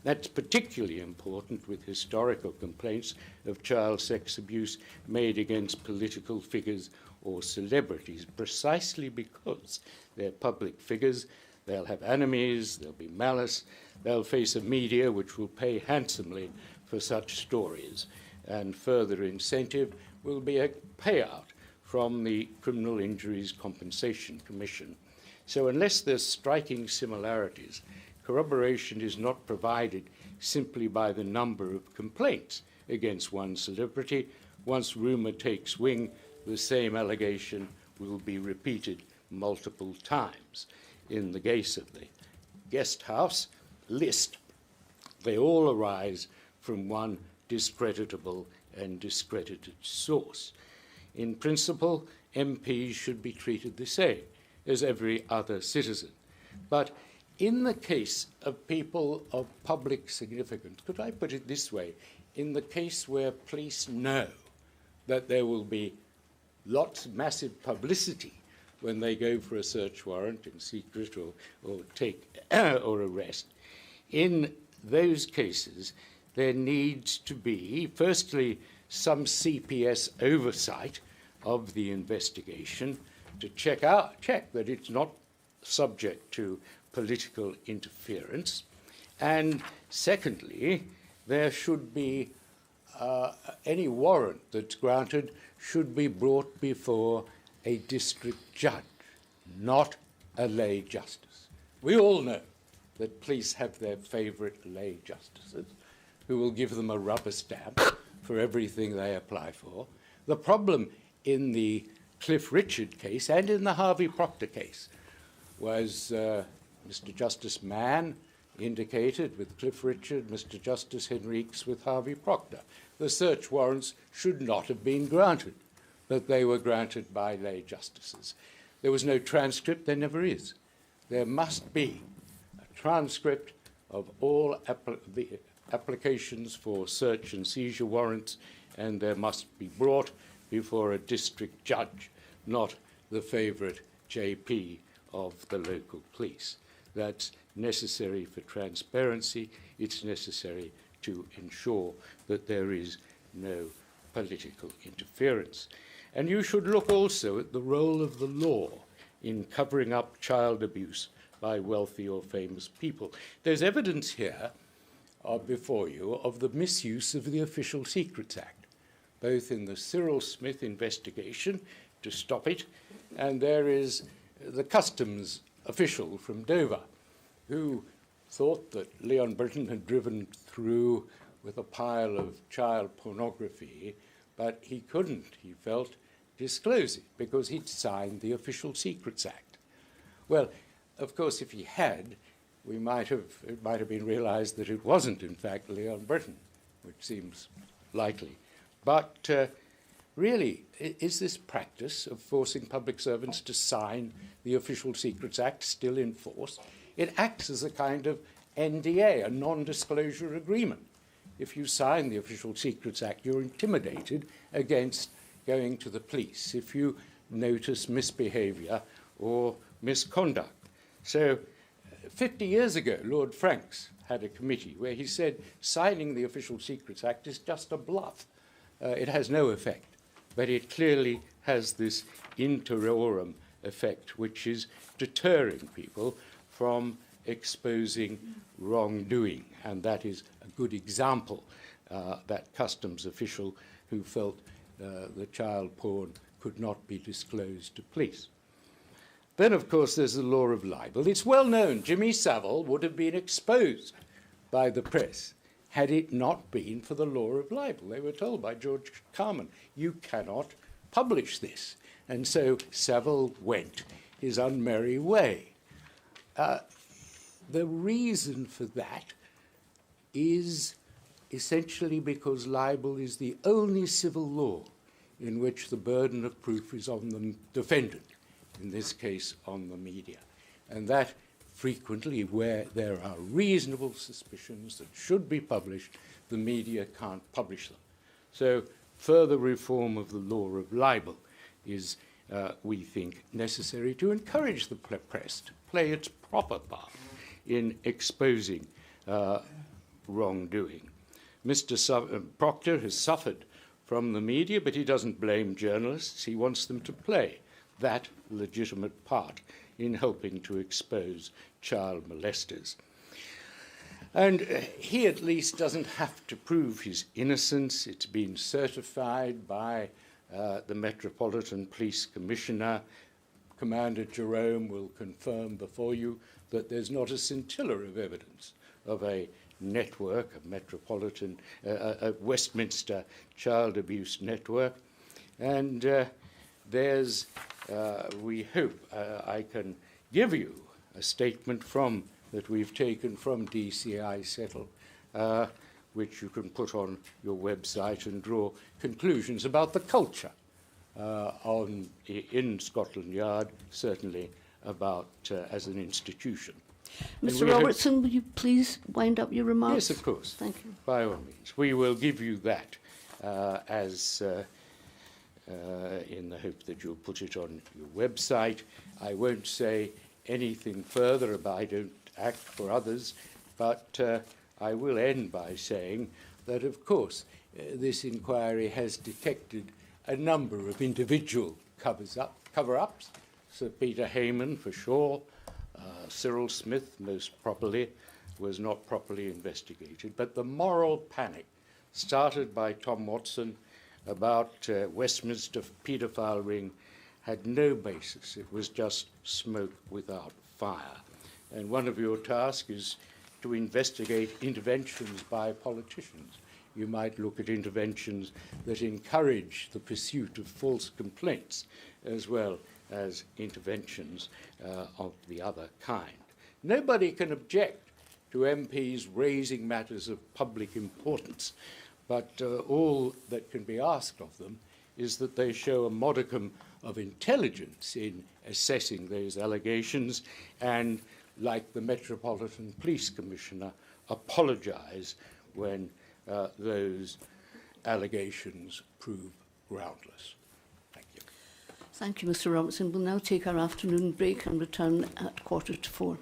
That's particularly important with historical complaints of child sex abuse made against political figures or celebrities, precisely because they're public figures. They'll have enemies, there'll be malice, they'll face a media which will pay handsomely for such stories, and further incentive will be a payout from the Criminal Injuries Compensation Commission. So unless there's striking similarities, corroboration is not provided simply by the number of complaints against one celebrity. Once rumour takes wing, the same allegation will be repeated multiple times. In the case of the guest house list, they all arise from one discreditable and discredited source. In principle, MPs should be treated the same as every other citizen. But in the case of people of public significance, could I put it this way, in the case where police know that there will be lots of massive publicity when they go for a search warrant in secret or take or arrest, in those cases there needs to be, firstly, some CPS oversight of the investigation to check that it's not subject to political interference. And secondly, there should be any warrant that's granted should be brought before a district judge, not a lay justice. We all know that police have their favourite lay justices who will give them a rubber stamp for everything they apply for. The problem in the Cliff Richard case and in the Harvey Proctor case was Mr. Justice Mann indicated with Cliff Richard, Mr. Justice Henriques with Harvey Proctor. The search warrants should not have been granted, but they were granted by lay justices. There was no transcript, there never is. There must be a transcript of all the applications for search and seizure warrants, and there must be brought before a district judge, not the favourite JP of the local police. That's necessary for transparency. It's necessary to ensure that there is no political interference. And you should look also at the role of the law in covering up child abuse by wealthy or famous people. There's evidence here before you of the misuse of the Official Secrets Act, both in the Cyril Smith investigation to stop it, and there is the customs official from Dover who thought that Leon Britton had driven through with a pile of child pornography, but he couldn't, he felt, disclose it because he'd signed the Official Secrets Act. Well, of course, if he had, it might have been realized that it wasn't, in fact, Leon Britton, which seems likely. But really, is this practice of forcing public servants to sign the Official Secrets Act still in force? It acts as a kind of NDA, a non-disclosure agreement. If you sign the Official Secrets Act, you're intimidated against going to the police if you notice misbehaviour or misconduct. So 50 years ago, Lord Franks had a committee where he said signing the Official Secrets Act is just a bluff. It has no effect, but it clearly has this interiorum effect, which is deterring people from exposing wrongdoing. And that is a good example, that customs official who felt the child porn could not be disclosed to police. Then, of course, there's the law of libel. It's well known Jimmy Savile would have been exposed by the press had it not been for the law of libel. They were told by George Carman, you cannot publish this. And so Savile went his unmerry way. The reason for that is essentially because libel is the only civil law in which the burden of proof is on the defendant, in this case on the media. And that frequently, where there are reasonable suspicions that should be published, the media can't publish them. So further reform of the law of libel is, we think, necessary to encourage the press to play its proper part in exposing wrongdoing. Mr. Proctor has suffered from the media, but he doesn't blame journalists. He wants them to play that legitimate part in helping to expose child molesters. And he at least doesn't have to prove his innocence. It's been certified by the Metropolitan Police Commissioner. Commander Jerome will confirm before you that there's not a scintilla of evidence of a network, a Westminster child abuse network. And we hope I can give you a statement that we've taken from DCI Settle, which you can put on your website and draw conclusions about the culture in Scotland Yard, certainly about as an institution. Mr. Robertson, would you please wind up your remarks? Yes, of course. Thank you. By all means. We will give you that in the hope that you'll put it on your website. I won't say anything further about I don't act for others, but I will end by saying that, of course, this inquiry has detected a number of individual cover-ups. Sir Peter Hayman, for sure. Cyril Smith, most properly, was not properly investigated. But the moral panic started by Tom Watson about Westminster paedophile ring had no basis. It was just smoke without fire. And one of your tasks is to investigate interventions by politicians. You might look at interventions that encourage the pursuit of false complaints, as well as interventions of the other kind. Nobody can object to MPs raising matters of public importance, but all that can be asked of them is that they show a modicum of intelligence in assessing those allegations and, like the Metropolitan Police Commissioner, apologise when those allegations prove groundless. Thank you. Thank you, Mr. Robertson. We'll now take our afternoon break and return at 3:45.